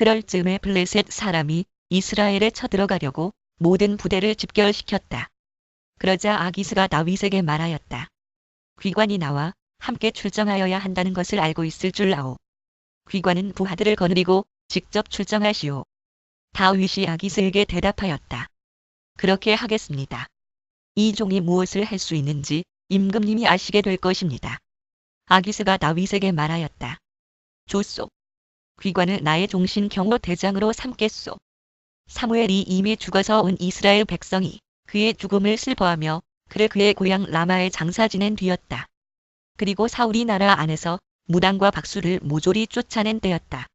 그럴 즈음에 블레셋 사람이 이스라엘에 쳐들어가려고 모든 부대를 집결시켰다. 그러자 아기스가 다윗에게 말하였다. 귀관이 나와 함께 출정하여야 한다는 것을 알고 있을 줄 아오. 귀관은 부하들을 거느리고 직접 출정하시오. 다윗이 아기스에게 대답하였다. 그렇게 하겠습니다. 이 종이 무엇을 할 수 있는지 임금님이 아시게 될 것입니다. 아기스가 다윗에게 말하였다. 좋소. 귀관을 나의 종신 경호 대장으로 삼겠소. 사무엘이 이미 죽어서 온 이스라엘 백성이 그의 죽음을 슬퍼하며 그의 고향 라마에 장사 지낸 뒤였다. 그리고 사울이 나라 안에서 무당과 박수를 모조리 쫓아낸 때였다.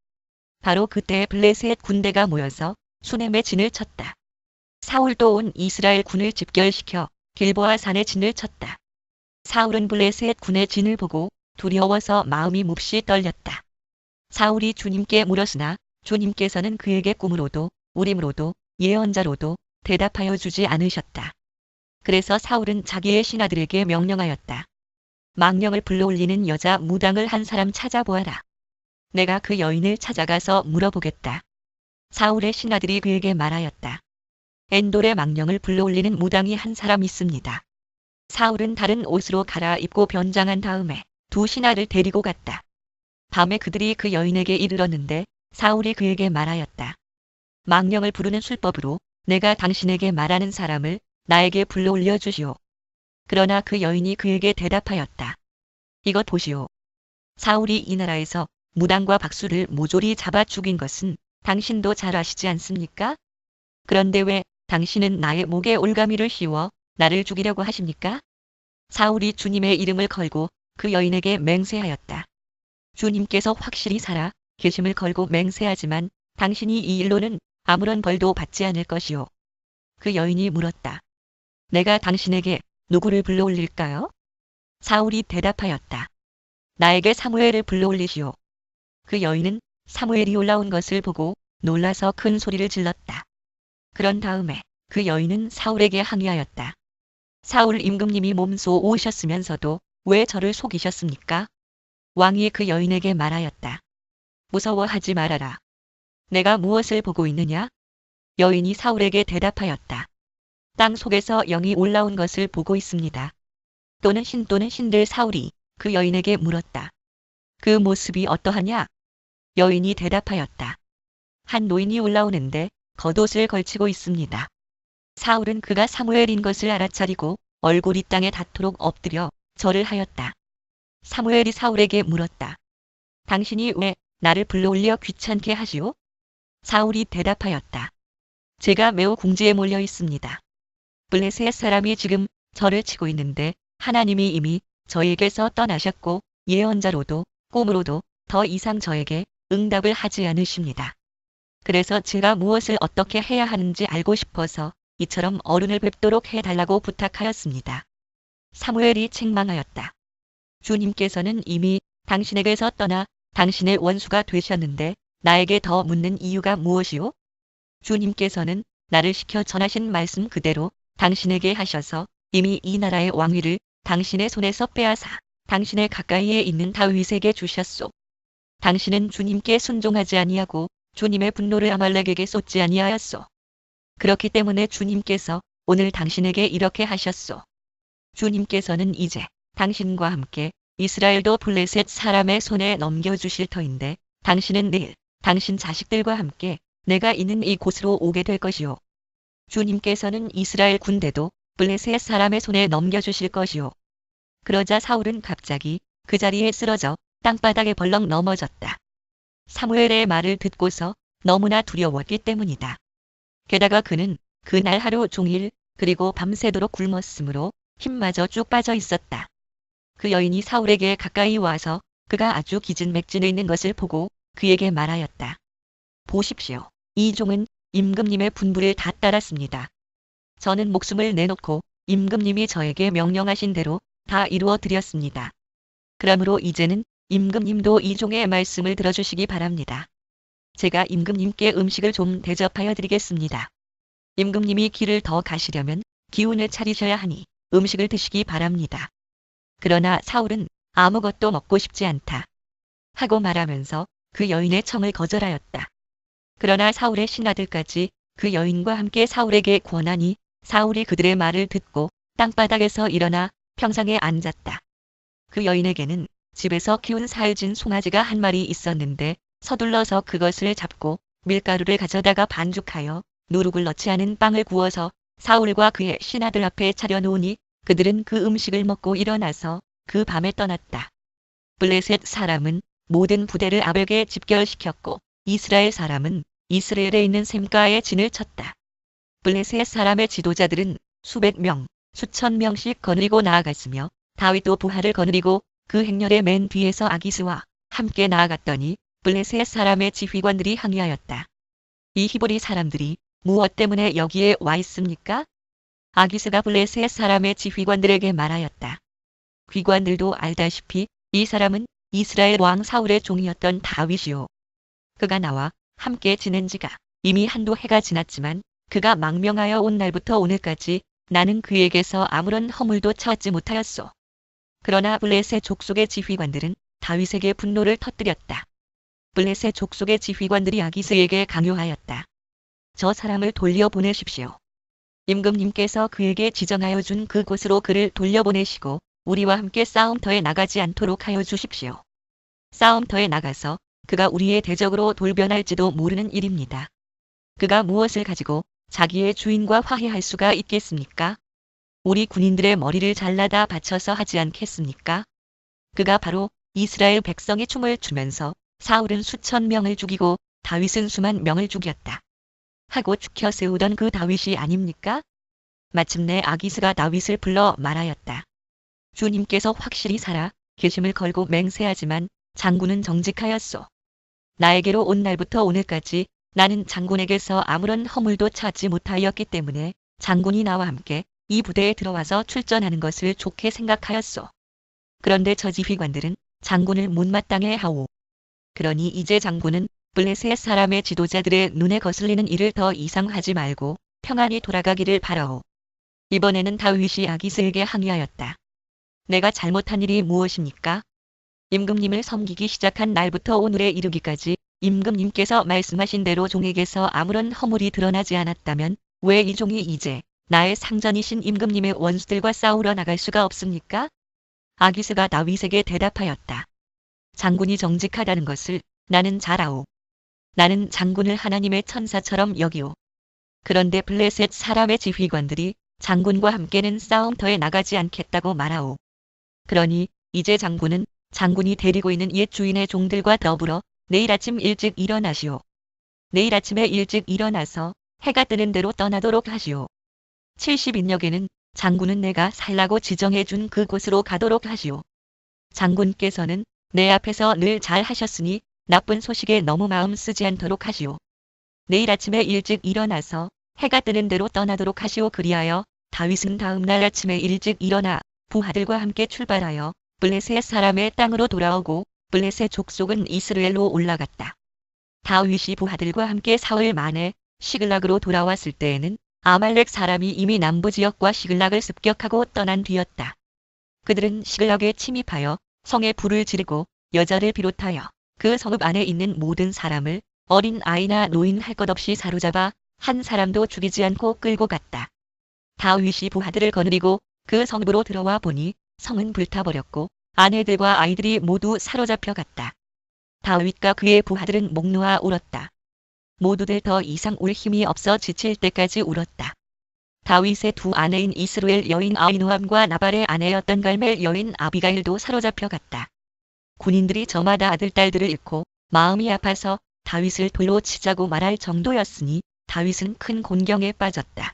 바로 그때 블레셋 군대가 모여서 수넴에 진을 쳤다. 사울도 온 이스라엘 군을 집결시켜 길보아 산에 진을 쳤다. 사울은 블레셋 군의 진을 보고 두려워서 마음이 몹시 떨렸다. 사울이 주님께 물었으나 주님께서는 그에게 꿈으로도 우림으로도 예언자로도 대답하여 주지 않으셨다. 그래서 사울은 자기의 신하들에게 명령하였다. 망령을 불러올리는 여자 무당을 한 사람 찾아보아라. 내가 그 여인을 찾아가서 물어보겠다. 사울의 신하들이 그에게 말하였다. 엔돌의 망령을 불러올리는 무당이 한 사람 있습니다. 사울은 다른 옷으로 갈아입고 변장한 다음에 두 신하를 데리고 갔다. 밤에 그들이 그 여인에게 이르렀는데 사울이 그에게 말하였다. 망령을 부르는 술법으로 내가 당신에게 말하는 사람을 나에게 불러올려 주시오. 그러나 그 여인이 그에게 대답하였다. 이것 보시오. 사울이 이 나라에서 무당과 박수를 모조리 잡아 죽인 것은 당신도 잘 아시지 않습니까? 그런데 왜 당신은 나의 목에 올가미를 씌워 나를 죽이려고 하십니까? 사울이 주님의 이름을 걸고 그 여인에게 맹세하였다. 주님께서 확실히 살아 계심을 걸고 맹세하지만 당신이 이 일로는 아무런 벌도 받지 않을 것이오. 그 여인이 물었다. 내가 당신에게 누구를 불러올릴까요? 사울이 대답하였다. 나에게 사무엘을 불러올리시오. 그 여인은 사무엘이 올라온 것을 보고 놀라서 큰 소리를 질렀다. 그런 다음에 그 여인은 사울에게 항의하였다. 사울 임금님이 몸소 오셨으면서도 왜 저를 속이셨습니까? 왕이 그 여인에게 말하였다. 무서워하지 말아라. 내가 무엇을 보고 있느냐? 여인이 사울에게 대답하였다. 땅 속에서 영이 올라온 것을 보고 있습니다. 또는 신들 사울이 그 여인에게 물었다. 그 모습이 어떠하냐? 여인이 대답하였다. 한 노인이 올라오는데 겉옷을 걸치고 있습니다. 사울은 그가 사무엘인 것을 알아차리고 얼굴이 땅에 닿도록 엎드려 절을 하였다. 사무엘이 사울에게 물었다. 당신이 왜 나를 불러올려 귀찮게 하시오? 사울이 대답하였다. 제가 매우 궁지에 몰려 있습니다. 블레셋 사람이 지금 저를 치고 있는데 하나님이 이미 저에게서 떠나셨고 예언자로도 꿈으로도 더 이상 저에게 응답을 하지 않으십니다. 그래서 제가 무엇을 어떻게 해야 하는지 알고 싶어서 이처럼 어른을 뵙도록 해달라고 부탁하였습니다. 사무엘이 책망하였다. 주님께서는 이미 당신에게서 떠나 당신의 원수가 되셨는데 나에게 더 묻는 이유가 무엇이오? 주님께서는 나를 시켜 전하신 말씀 그대로 당신에게 하셔서 이미 이 나라의 왕위를 당신의 손에서 빼앗아 당신의 가까이에 있는 다윗에게 주셨소. 당신은 주님께 순종하지 아니하고 주님의 분노를 아말렉에게 쏟지 아니하였소. 그렇기 때문에 주님께서 오늘 당신에게 이렇게 하셨소. 주님께서는 이제 당신과 함께 이스라엘도 블레셋 사람의 손에 넘겨주실 터인데 당신은 내일 당신 자식들과 함께 내가 있는 이곳으로 오게 될 것이오. 주님께서는 이스라엘 군대도 블레셋 사람의 손에 넘겨주실 것이오. 그러자 사울은 갑자기 그 자리에 쓰러져 땅바닥에 벌렁 넘어졌다. 사무엘의 말을 듣고서 너무나 두려웠기 때문이다. 게다가 그는 그날 하루 종일 그리고 밤새도록 굶었으므로 힘마저 쭉 빠져 있었다. 그 여인이 사울에게 가까이 와서 그가 아주 기진맥진해 있는 것을 보고 그에게 말하였다. 보십시오. 이 종은 임금님의 분부를 다 따랐습니다. 저는 목숨을 내놓고 임금님이 저에게 명령하신 대로 다 이루어 드렸습니다. 그러므로 이제는 임금님도 이 종의 말씀을 들어주시기 바랍니다. 제가 임금님께 음식을 좀 대접하여 드리겠습니다. 임금님이 길을 더 가시려면 기운을 차리셔야 하니 음식을 드시기 바랍니다. 그러나 사울은 아무것도 먹고 싶지 않다 하고 말하면서 그 여인의 청을 거절하였다. 그러나 사울의 신하들까지 그 여인과 함께 사울에게 권하니 사울이 그들의 말을 듣고 땅바닥에서 일어나 평상에 앉았다. 그 여인에게는 집에서 키운 살진 송아지가 한 마리 있었는데 서둘러서 그것을 잡고 밀가루를 가져다가 반죽하여 누룩을 넣지 않은 빵을 구워서 사울과 그의 신하들 앞에 차려놓으니 그들은 그 음식을 먹고 일어나서 그 밤에 떠났다. 블레셋 사람은 모든 부대를 아벡에 집결시켰고 이스라엘 사람은 이스라엘에 있는 샘가에 진을 쳤다. 블레셋 사람의 지도자들은 수백 명, 수천 명씩 거느리고 나아갔으며 다윗도 부하를 거느리고 그 행렬의 맨 뒤에서 아기스와 함께 나아갔더니 블레셋 사람의 지휘관들이 항의하였다. 이 히브리 사람들이 무엇 때문에 여기에 와 있습니까? 아기스가 블레셋 사람의 지휘관들에게 말하였다. 귀관들도 알다시피 이 사람은 이스라엘 왕 사울의 종이었던 다윗이요. 그가 나와 함께 지낸 지가 이미 한두 해가 지났지만 그가 망명하여 온 날부터 오늘까지 나는 그에게서 아무런 허물도 찾지 못하였소. 그러나 블레셋 족속의 지휘관들은 다윗에게 분노를 터뜨렸다. 블레셋 족속의 지휘관들이 아기스에게 강요하였다. 저 사람을 돌려보내십시오. 임금님께서 그에게 지정하여 준 그곳으로 그를 돌려보내시고 우리와 함께 싸움터에 나가지 않도록 하여 주십시오. 싸움터에 나가서 그가 우리의 대적으로 돌변할지도 모르는 일입니다. 그가 무엇을 가지고 자기의 주인과 화해할 수가 있겠습니까? 우리 군인들의 머리를 잘라다 바쳐서 하지 않겠습니까? 그가 바로 이스라엘 백성이 춤을 추면서 사울은 수천 명을 죽이고 다윗은 수만 명을 죽였다. 하고 죽여 세우던 그 다윗이 아닙니까? 마침내 아기스가 다윗을 불러 말하였다. 주님께서 확실히 살아 계심을 걸고 맹세하지만 장군은 정직하였소. 나에게로 온 날부터 오늘까지 나는 장군에게서 아무런 허물도 찾지 못하였기 때문에 장군이 나와 함께 이 부대에 들어와서 출전하는 것을 좋게 생각하였소. 그런데 저 지휘관들은 장군을 못마땅해 하오. 그러니 이제 장군은 블레셋 사람의 지도자들의 눈에 거슬리는 일을 더 이상 하지 말고 평안히 돌아가기를 바라오. 이번에는 다윗이 아기스에게 항의하였다. 내가 잘못한 일이 무엇입니까? 임금님을 섬기기 시작한 날부터 오늘에 이르기까지 임금님께서 말씀하신 대로 종에게서 아무런 허물이 드러나지 않았다면 왜 이 종이 이제 나의 상전이신 임금님의 원수들과 싸우러 나갈 수가 없습니까? 아기스가 다윗에게 대답하였다. 장군이 정직하다는 것을 나는 잘 아오. 나는 장군을 하나님의 천사처럼 여기오. 그런데 블레셋 사람의 지휘관들이 장군과 함께는 싸움터에 나가지 않겠다고 말하오. 그러니 이제 장군은 장군이 데리고 있는 옛 주인의 종들과 더불어 내일 아침 일찍 일어나시오. 내일 아침에 일찍 일어나서 해가 뜨는 대로 떠나도록 하시오. 70인역에는 장군은 내가 살라고 지정해 준 그곳으로 가도록 하시오. 장군께서는 내 앞에서 늘 잘 하셨으니 나쁜 소식에 너무 마음 쓰지 않도록 하시오. 내일 아침에 일찍 일어나서 해가 뜨는 대로 떠나도록 하시오. 그리하여 다윗은 다음 날 아침에 일찍 일어나 부하들과 함께 출발하여 블레셋 사람의 땅으로 돌아오고 블레셋 족속은 이스라엘로 올라갔다. 다윗이 부하들과 함께 사흘 만에 시글락으로 돌아왔을 때에는 아말렉 사람이 이미 남부 지역과 시글락을 습격하고 떠난 뒤였다. 그들은 시글락에 침입하여 성에 불을 지르고 여자를 비롯하여 그 성읍 안에 있는 모든 사람을 어린 아이나 노인 할 것 없이 사로잡아 한 사람도 죽이지 않고 끌고 갔다. 다윗이 부하들을 거느리고 그 성읍으로 들어와 보니 성은 불타버렸고 아내들과 아이들이 모두 사로잡혀 갔다. 다윗과 그의 부하들은 목 놓아 울었다. 모두들 더 이상 울 힘이 없어 지칠 때까지 울었다. 다윗의 두 아내인 이스라엘 여인 아히노암과 나발의 아내였던 갈멜 여인 아비가일도 사로잡혀 갔다. 군인들이 저마다 아들 딸들을 잃고 마음이 아파서 다윗을 돌로 치자고 말할 정도였으니 다윗은 큰 곤경에 빠졌다.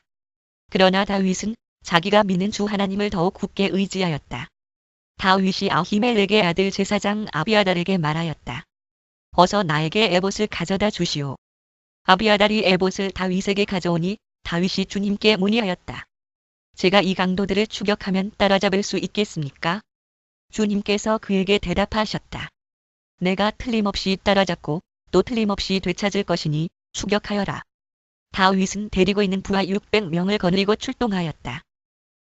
그러나 다윗은 자기가 믿는 주 하나님을 더욱 굳게 의지하였다. 다윗이 아히멜렉의 아들 제사장 아비아달에게 말하였다. 어서 나에게 에봇을 가져다 주시오. 아비아달이 에봇을 다윗에게 가져오니 다윗이 주님께 문의하였다. 제가 이 강도들을 추격하면 따라잡을 수 있겠습니까? 주님께서 그에게 대답하셨다. 내가 틀림없이 따라잡고 또 틀림없이 되찾을 것이니 추격하여라. 다윗은 데리고 있는 부하 600명을 거느리고 출동하였다.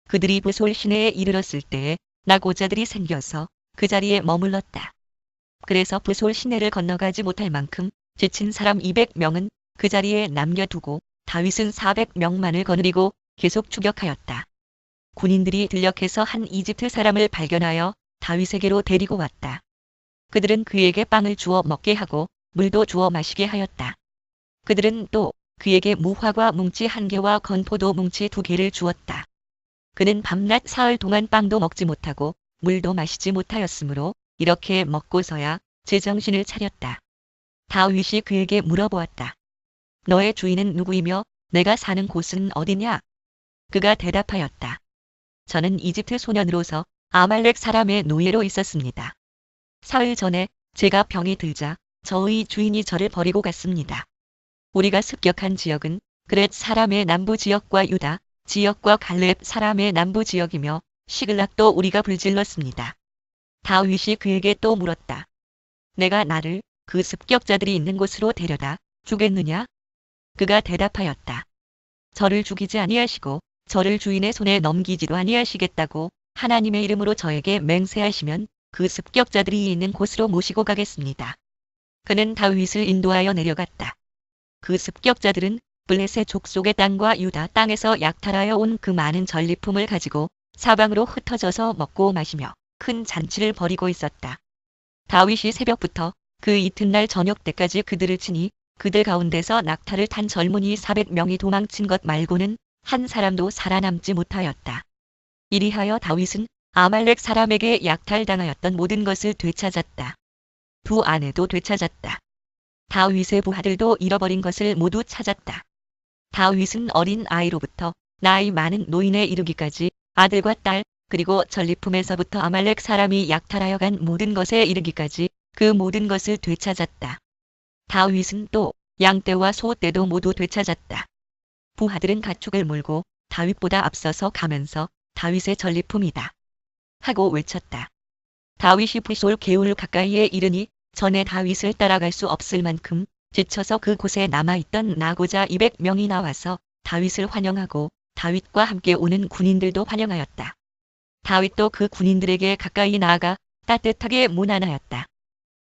그들이 브솔 시내에 이르렀을 때에 낙오자들이 생겨서 그 자리에 머물렀다. 그래서 브솔 시내를 건너가지 못할 만큼 지친 사람 200명은 그 자리에 남겨두고 다윗은 400명만을 거느리고 계속 추격하였다. 군인들이 들녘에서 한 이집트 사람을 발견하여 다윗에게로 데리고 왔다. 그들은 그에게 빵을 주어 먹게 하고 물도 주어 마시게 하였다. 그들은 또 그에게 무화과 뭉치 1개와 건포도 뭉치 2개를 주었다. 그는 밤낮 사흘 동안 빵도 먹지 못하고 물도 마시지 못하였으므로 이렇게 먹고서야 제정신을 차렸다. 다윗이 그에게 물어보았다. 너의 주인은 누구이며 내가 사는 곳은 어디냐? 그가 대답하였다. 저는 이집트 소년으로서 아말렉 사람의 노예로 있었습니다. 사흘 전에 제가 병이 들자 저의 주인이 저를 버리고 갔습니다. 우리가 습격한 지역은 그렛 사람의 남부 지역과 유다 지역과 갈렙 사람의 남부 지역이며 시글락도 우리가 불질렀습니다. 다윗이 그에게 또 물었다. 내가 나를 그 습격자들이 있는 곳으로 데려다 주겠느냐? 그가 대답하였다. 저를 죽이지 아니하시고 저를 주인의 손에 넘기지도 아니하시겠다고 하나님의 이름으로 저에게 맹세하시면 그 습격자들이 있는 곳으로 모시고 가겠습니다. 그는 다윗을 인도하여 내려갔다. 그 습격자들은 블레셋 족속의 땅과 유다 땅에서 약탈하여 온 그 많은 전리품을 가지고 사방으로 흩어져서 먹고 마시며 큰 잔치를 벌이고 있었다. 다윗이 새벽부터 그 이튿날 저녁 때까지 그들을 치니 그들 가운데서 낙타를 탄 젊은이 400명이 도망친 것 말고는 한 사람도 살아남지 못하였다. 이리하여 다윗은 아말렉 사람에게 약탈당하였던 모든 것을 되찾았다. 두 아내도 되찾았다. 다윗의 부하들도 잃어버린 것을 모두 찾았다. 다윗은 어린 아이로부터 나이 많은 노인에 이르기까지 아들과 딸 그리고 전리품에서부터 아말렉 사람이 약탈하여 간 모든 것에 이르기까지 그 모든 것을 되찾았다. 다윗은 또 양떼와 소떼도 모두 되찾았다. 부하들은 가축을 몰고 다윗보다 앞서서 가면서 다윗의 전리품이다 하고 외쳤다. 다윗이 부솔 게울 가까이에 이르니 전에 다윗을 따라갈 수 없을 만큼 지쳐서 그곳에 남아있던 나고자 200명이 나와서 다윗을 환영하고 다윗과 함께 오는 군인들도 환영하였다. 다윗도 그 군인들에게 가까이 나아가 따뜻하게 문안하였다.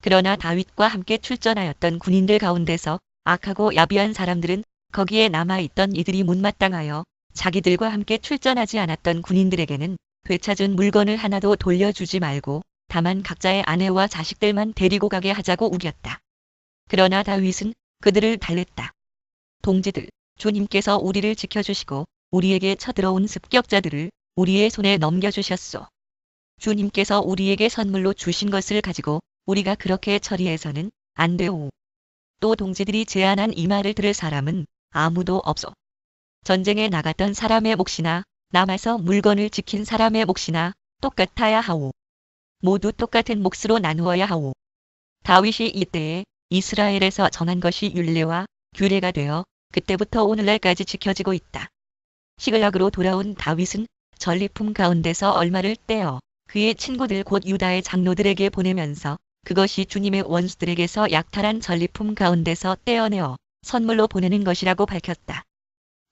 그러나 다윗과 함께 출전하였던 군인들 가운데서 악하고 야비한 사람들은 거기에 남아있던 이들이 못마땅하여 자기들과 함께 출전하지 않았던 군인들에게는 되찾은 물건을 하나도 돌려주지 말고 다만 각자의 아내와 자식들만 데리고 가게 하자고 우겼다. 그러나 다윗은 그들을 달랬다. 동지들, 주님께서 우리를 지켜주시고 우리에게 쳐들어온 습격자들을 우리의 손에 넘겨주셨소. 주님께서 우리에게 선물로 주신 것을 가지고 우리가 그렇게 처리해서는 안 되오. 또 동지들이 제안한 이 말을 들을 사람은 아무도 없소. 전쟁에 나갔던 사람의 몫이나 남아서 물건을 지킨 사람의 몫이나 똑같아야 하오. 모두 똑같은 몫으로 나누어야 하오. 다윗이 이때에 이스라엘에서 정한 것이 율례와 규례가 되어 그때부터 오늘날까지 지켜지고 있다. 시글락으로 돌아온 다윗은 전리품 가운데서 얼마를 떼어 그의 친구들 곧 유다의 장로들에게 보내면서 그것이 주님의 원수들에게서 약탈한 전리품 가운데서 떼어내어 선물로 보내는 것이라고 밝혔다.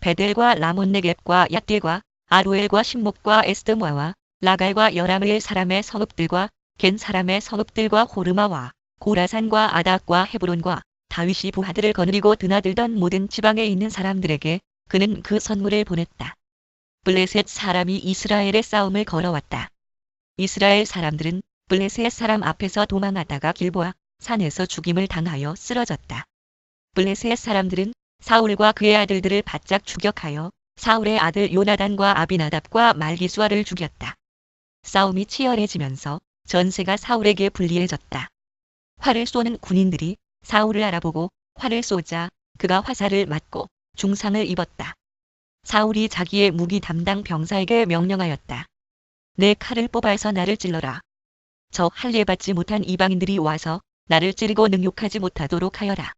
베델과 라몬네겝과 얏딜과 아루엘과 신목과 에스드모아와 라갈과 여라므엘 사람의 성읍들과 겐 사람의 성읍들과 호르마와 고라산과 아닥과 헤브론과 다윗이 부하들을 거느리고 드나들던 모든 지방에 있는 사람들에게 그는 그 선물을 보냈다. 블레셋 사람이 이스라엘의 싸움을 걸어왔다. 이스라엘 사람들은 블레셋 사람 앞에서 도망하다가 길보아 산에서 죽임을 당하여 쓰러졌다. 블레셋 사람들은 사울과 그의 아들들을 바짝 추격하여 사울의 아들 요나단과 아비나답과 말기수아를 죽였다. 싸움이 치열해지면서 전세가 사울에게 불리해졌다. 활을 쏘는 군인들이 사울을 알아보고 활을 쏘자 그가 화살을 맞고 중상을 입었다. 사울이 자기의 무기 담당 병사에게 명령하였다. 내 칼을 뽑아서 나를 찔러라. 저 할례받지 못한 이방인들이 와서 나를 찌르고 능욕하지 못하도록 하여라.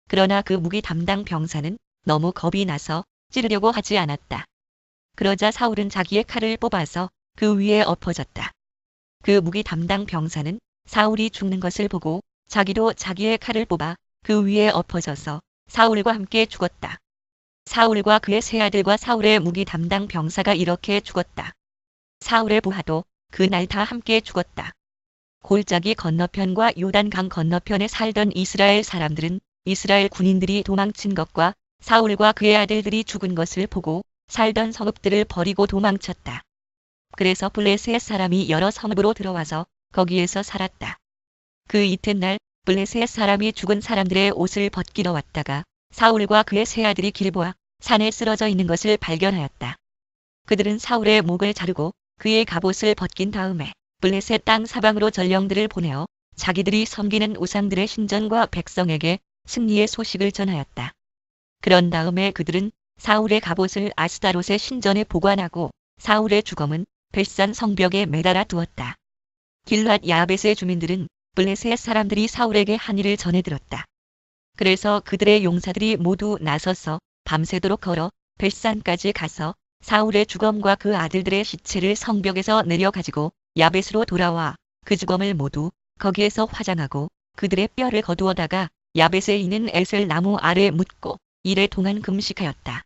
그러나 그 무기 담당 병사는 너무 겁이 나서 찌르려고 하지 않았다. 그러자 사울은 자기의 칼을 뽑아서 그 위에 엎어졌다. 그 무기 담당 병사는 사울이 죽는 것을 보고 자기도 자기의 칼을 뽑아 그 위에 엎어져서 사울과 함께 죽었다. 사울과 그의 세 아들과 사울의 무기 담당 병사가 이렇게 죽었다. 사울의 부하도 그날 다 함께 죽었다. 골짜기 건너편과 요단강 건너편에 살던 이스라엘 사람들은 이스라엘 군인들이 도망친 것과 사울과 그의 아들들이 죽은 것을 보고 살던 성읍들을 버리고 도망쳤다. 그래서 블레셋 사람이 여러 성읍으로 들어와서 거기에서 살았다. 그 이튿날 블레셋 사람이 죽은 사람들의 옷을 벗기러 왔다가 사울과 그의 세 아들이 길보아 산에 쓰러져 있는 것을 발견하였다. 그들은 사울의 목을 자르고 그의 갑옷을 벗긴 다음에 블레셋 땅 사방으로 전령들을 보내어 자기들이 섬기는 우상들의 신전과 백성에게 승리의 소식을 전하였다. 그런 다음에 그들은 사울의 갑옷을 아스다롯의 신전에 보관하고 사울의 주검은 벳산 성벽에 매달아 두었다. 길랏 야벳의 주민들은 블레셋 사람들이 사울에게 한 일을 전해 들었다. 그래서 그들의 용사들이 모두 나서서 밤새도록 걸어 벳산까지 가서 사울의 주검과 그 아들들의 시체를 성벽에서 내려가지고 야벳으로 돌아와 그 주검을 모두 거기에서 화장하고 그들의 뼈를 거두어다가 야벳에 있는 에셀 나무 아래 묻고 이래 동안 금식하였다.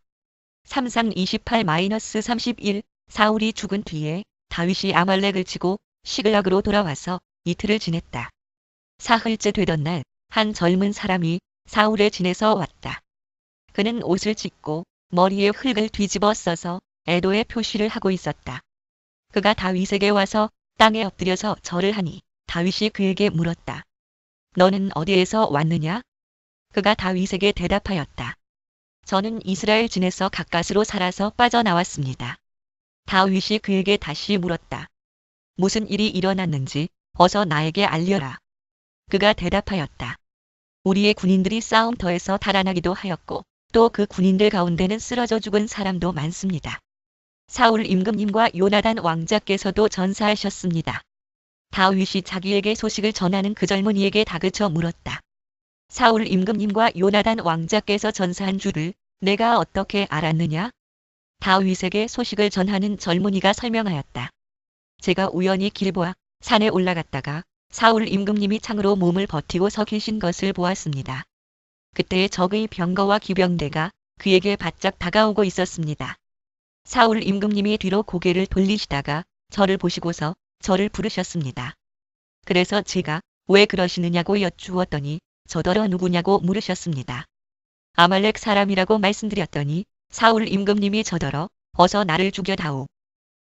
3상 28-31 사울이 죽은 뒤에 다윗이 아말렉을 치고 시글락으로 돌아와서 이틀을 지냈다. 사흘째 되던 날 한 젊은 사람이 사울의 진에서 왔다. 그는 옷을 찢고 머리에 흙을 뒤집어 써서 애도의 표시를 하고 있었다. 그가 다윗에게 와서 땅에 엎드려서 절을 하니 다윗이 그에게 물었다. 너는 어디에서 왔느냐? 그가 다윗에게 대답하였다. 저는 이스라엘 진에서 가까스로 살아서 빠져나왔습니다. 다윗이 그에게 다시 물었다. 무슨 일이 일어났는지 어서 나에게 알려라. 그가 대답하였다. 우리의 군인들이 싸움터에서 달아나기도 하였고 또 그 군인들 가운데는 쓰러져 죽은 사람도 많습니다. 사울 임금님과 요나단 왕자께서도 전사하셨습니다. 다윗이 자기에게 소식을 전하는 그 젊은이에게 다그쳐 물었다. 사울 임금님과 요나단 왕자께서 전사한 줄을 내가 어떻게 알았느냐? 다윗에게 소식을 전하는 젊은이가 설명하였다. 제가 우연히 길보아 산에 올라갔다가 사울 임금님이 창으로 몸을 버티고 서 계신 것을 보았습니다. 그때 적의 병거와 기병대가 그에게 바짝 다가오고 있었습니다. 사울 임금님이 뒤로 고개를 돌리시다가 저를 보시고서 저를 부르셨습니다. 그래서 제가 왜 그러시느냐고 여쭈었더니 저더러 누구냐고 물으셨습니다. 아말렉 사람이라고 말씀드렸더니 사울 임금님이 저더러 어서 나를 죽여다오.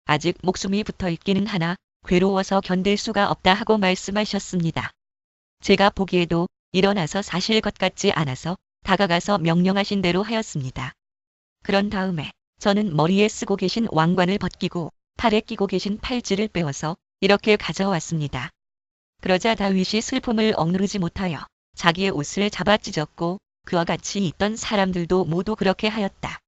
아직 목숨이 붙어 있기는 하나 괴로워서 견딜 수가 없다 하고 말씀하셨습니다. 제가 보기에도 일어나서 사실 것 같지 않아서 다가가서 명령하신 대로 하였습니다. 그런 다음에 저는 머리에 쓰고 계신 왕관을 벗기고 팔에 끼고 계신 팔찌를 빼어서 이렇게 가져왔습니다. 그러자 다윗이 슬픔을 억누르지 못하여 자기의 옷을 잡아 찢었고 그와 같이 있던 사람들도 모두 그렇게 하였다.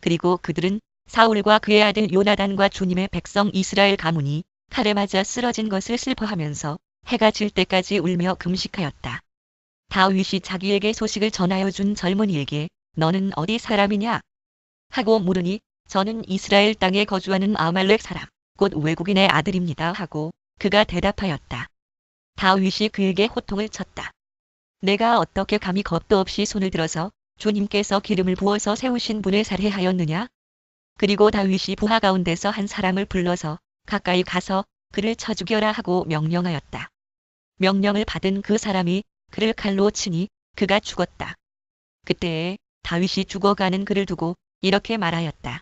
그리고 그들은 사울과 그의 아들 요나단과 주님의 백성 이스라엘 가문이 칼에 맞아 쓰러진 것을 슬퍼하면서 해가 질 때까지 울며 금식하였다. 다윗이 자기에게 소식을 전하여 준 젊은이에게 너는 어디 사람이냐? 하고 물으니 저는 이스라엘 땅에 거주하는 아말렉 사람, 곧 외국인의 아들입니다 하고 그가 대답하였다. 다윗이 그에게 호통을 쳤다. 내가 어떻게 감히 겁도 없이 손을 들어서 주님께서 기름을 부어서 세우신 분을 살해하였느냐? 그리고 다윗이 부하 가운데서 한 사람을 불러서 가까이 가서 그를 쳐 죽여라 하고 명령하였다. 명령을 받은 그 사람이 그를 칼로 치니 그가 죽었다. 그때에 다윗이 죽어가는 그를 두고 이렇게 말하였다.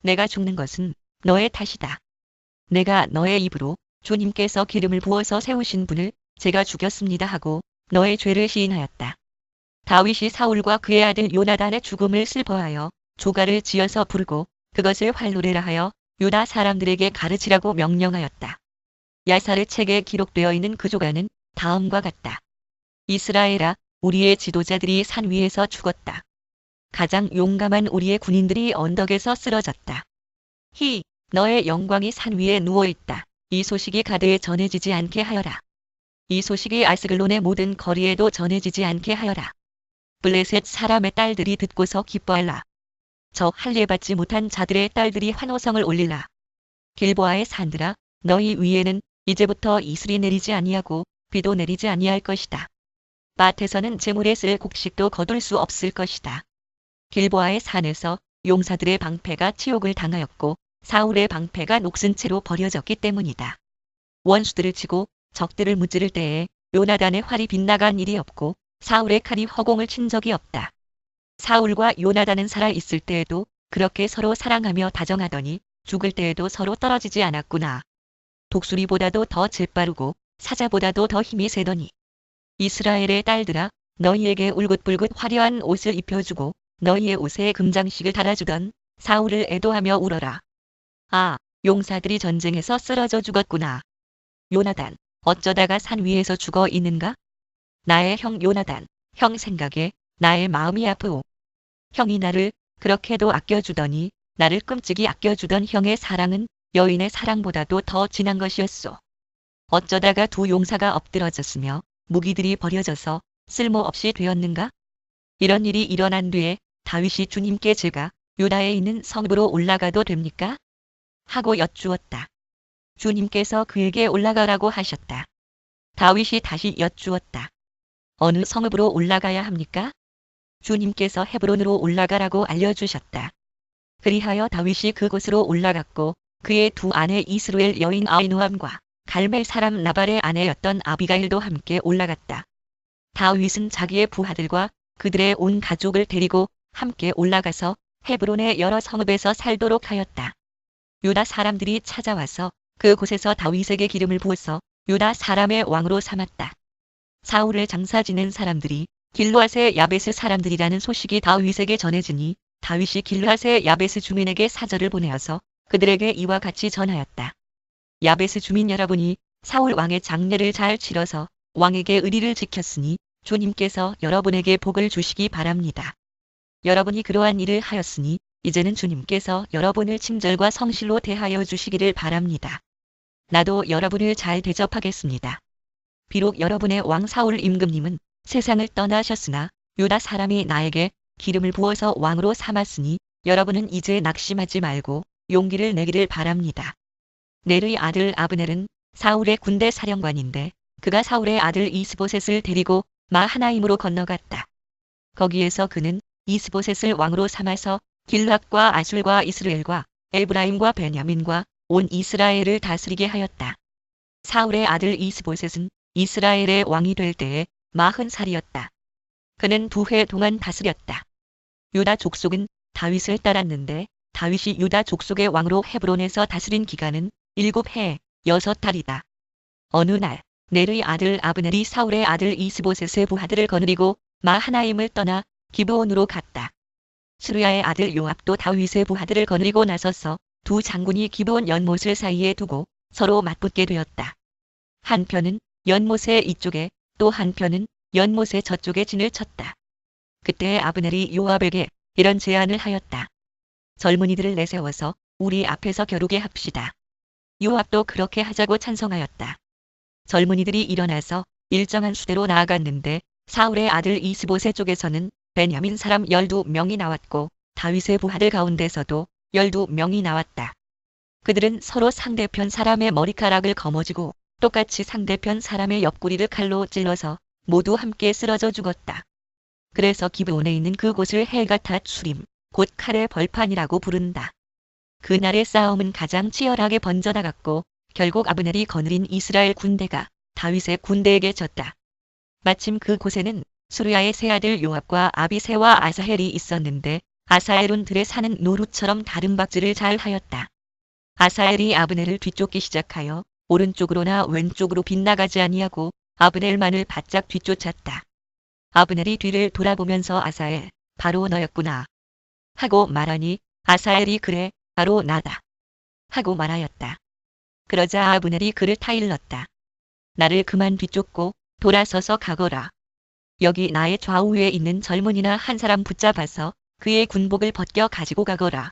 내가 죽는 것은 너의 탓이다. 내가 너의 입으로 주님께서 기름을 부어서 세우신 분을 제가 죽였습니다 하고 너의 죄를 시인하였다. 다윗이 사울과 그의 아들 요나단의 죽음을 슬퍼하여 조가를 지어서 부르고 그것을 활노래라 하여 유다 사람들에게 가르치라고 명령하였다. 야살의 책에 기록되어 있는 그 조가는 다음과 같다. 이스라엘아, 우리의 지도자들이 산 위에서 죽었다. 가장 용감한 우리의 군인들이 언덕에서 쓰러졌다. 히, 너의 영광이 산 위에 누워있다. 이 소식이 가드에 전해지지 않게 하여라. 이 소식이 아스글론의 모든 거리에도 전해지지 않게 하여라. 블레셋 사람의 딸들이 듣고서 기뻐할라. 저 할례받지 못한 자들의 딸들이 환호성을 올릴라. 길보아의 산들아, 너희 위에는 이제부터 이슬이 내리지 아니하고 비도 내리지 아니할 것이다. 밭에서는 재물에 쓸 곡식도 거둘 수 없을 것이다. 길보아의 산에서 용사들의 방패가 치욕을 당하였고 사울의 방패가 녹슨 채로 버려졌기 때문이다. 원수들을 치고 적들을 무찌를 때에 요나단의 활이 빗나간 일이 없고 사울의 칼이 허공을 친 적이 없다. 사울과 요나단은 살아 있을 때에도 그렇게 서로 사랑하며 다정하더니 죽을 때에도 서로 떨어지지 않았구나. 독수리보다도 더 재빠르고 사자보다도 더 힘이 세더니. 이스라엘의 딸들아, 너희에게 울긋불긋 화려한 옷을 입혀주고 너희의 옷에 금장식을 달아주던 사울을 애도하며 울어라. 아, 용사들이 전쟁에서 쓰러져 죽었구나. 요나단, 어쩌다가 산 위에서 죽어 있는가? 나의 형 요나단, 형 생각에 나의 마음이 아프오. 형이 나를 그렇게도 아껴주더니 나를 끔찍이 아껴주던 형의 사랑은 여인의 사랑보다도 더 진한 것이었소. 어쩌다가 두 용사가 엎드러졌으며 무기들이 버려져서 쓸모없이 되었는가? 이런 일이 일어난 뒤에 다윗이 주님께 제가 유다에 있는 성읍으로 올라가도 됩니까? 하고 여쭈었다. 주님께서 그에게 올라가라고 하셨다. 다윗이 다시 여쭈었다. 어느 성읍으로 올라가야 합니까? 주님께서 헤브론으로 올라가라고 알려주셨다. 그리하여 다윗이 그곳으로 올라갔고 그의 두 아내 이스루엘 여인 아히노암과 갈멜 사람 나발의 아내였던 아비가일도 함께 올라갔다. 다윗은 자기의 부하들과 그들의 온 가족을 데리고 함께 올라가서 헤브론의 여러 성읍에서 살도록 하였다. 유다 사람들이 찾아와서 그곳에서 다윗에게 기름을 부어서 유다 사람의 왕으로 삼았다. 사울을 장사 지낸 사람들이 길르앗의 야베스 사람들이라는 소식이 다윗에게 전해지니 다윗이 길르앗의 야베스 주민에게 사절을 보내어서 그들에게 이와 같이 전하였다. 야베스 주민 여러분이 사울 왕의 장례를 잘 치러서 왕에게 의리를 지켰으니 주님께서 여러분에게 복을 주시기 바랍니다. 여러분이 그러한 일을 하였으니 이제는 주님께서 여러분을 친절과 성실로 대하여 주시기를 바랍니다. 나도 여러분을 잘 대접하겠습니다. 비록 여러분의 왕 사울 임금님은 세상을 떠나셨으나 유다 사람이 나에게 기름을 부어서 왕으로 삼았으니 여러분은 이제 낙심하지 말고 용기를 내기를 바랍니다. 넬의 아들 아브넬은 사울의 군대 사령관인데 그가 사울의 아들 이스보셋을 데리고 마하나임으로 건너갔다. 거기에서 그는 이스보셋을 왕으로 삼아서 길앗과 아술과 이스라엘과 에브라임과 베냐민과 온 이스라엘을 다스리게 하였다. 사울의 아들 이스보셋은 이스라엘의 왕이 될 때에 40살이었다. 그는 2해 동안 다스렸다. 유다 족속은 다윗을 따랐는데 다윗이 유다 족속의 왕으로 헤브론에서 다스린 기간은 7해 6달이다. 어느 날 넬의 아들 아브넬이 사울의 아들 이스보셋의 부하들을 거느리고 마하나임을 떠나 기브온으로 갔다. 스루야의 아들 요압도 다윗의 부하들을 거느리고 나서서 두 장군이 기브온 연못을 사이에 두고 서로 맞붙게 되었다. 한편은 연못의 이쪽에 또 한편은 연못의 저쪽에 진을 쳤다. 그때 아브넬이 요압에게 이런 제안을 하였다. 젊은이들을 내세워서 우리 앞에서 겨루게 합시다. 요압도 그렇게 하자고 찬성하였다. 젊은이들이 일어나서 일정한 수대로 나아갔는데 사울의 아들 이스보셋 쪽에서는 베냐민 사람 12명이 나왔고 다윗의 부하들 가운데서도 12명이 나왔다. 그들은 서로 상대편 사람의 머리카락을 거머쥐고 똑같이 상대편 사람의 옆구리를 칼로 찔러서 모두 함께 쓰러져 죽었다. 그래서 기브온에 있는 그곳을 헬가탓 수림, 곧 칼의 벌판이라고 부른다. 그날의 싸움은 가장 치열하게 번져나갔고 결국 아브넬이 거느린 이스라엘 군대가 다윗의 군대에게 졌다. 마침 그곳에는 수르야의 세 아들 요압과 아비새와 아사헬이 있었는데 아사헬은 들에 사는 노루처럼 다름박질을 잘 하였다. 아사헬이 아브넬을 뒤쫓기 시작하여 오른쪽으로나 왼쪽으로 빗나가지 아니하고 아브넬만을 바짝 뒤쫓았다. 아브넬이 뒤를 돌아보면서 아사헬, 바로 너였구나. 하고 말하니 아사헬이 그래, 바로 나다. 하고 말하였다. 그러자 아브넬이 그를 타일렀다. 나를 그만 뒤쫓고 돌아서서 가거라. 여기 나의 좌우에 있는 젊은이나 한 사람 붙잡아서 그의 군복을 벗겨 가지고 가거라.